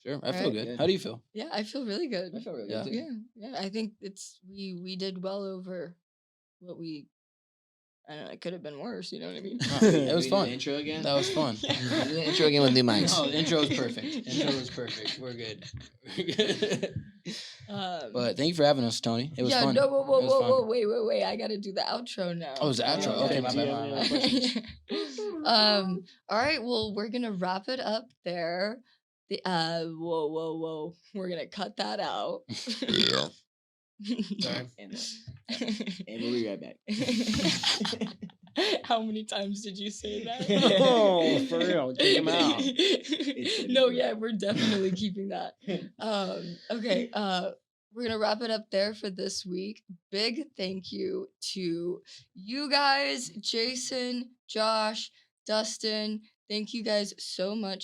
Sure. I feel Alright. good. Good. How do you feel? Yeah, I feel really good. I feel really Yeah. good too. Yeah. I think we did well over what we. I don't know. It could have been worse. You know what I mean? It was Do we do fun. the intro again? That was fun. Do the intro again with new mics. Oh, the intro was perfect. Intro was perfect. We're good. We're good. But thank you for having us, Tony. It was yeah. fun. No. It was fun. Whoa. Wait. I gotta do the outro now. Oh, it was the outro. Yeah. Okay, Do my you bad. have my any bad. other questions? All right. Well, we're gonna wrap it up there. Whoa. We're gonna cut that out. Sorry. And we'll be right back. How many times did you say that? Oh, for real. Kick him out. No, yeah, we're definitely keeping that. Okay, we're gonna wrap it up there for this week. Big thank you to you guys, Jason, Josh, Dustin. Thank you guys so much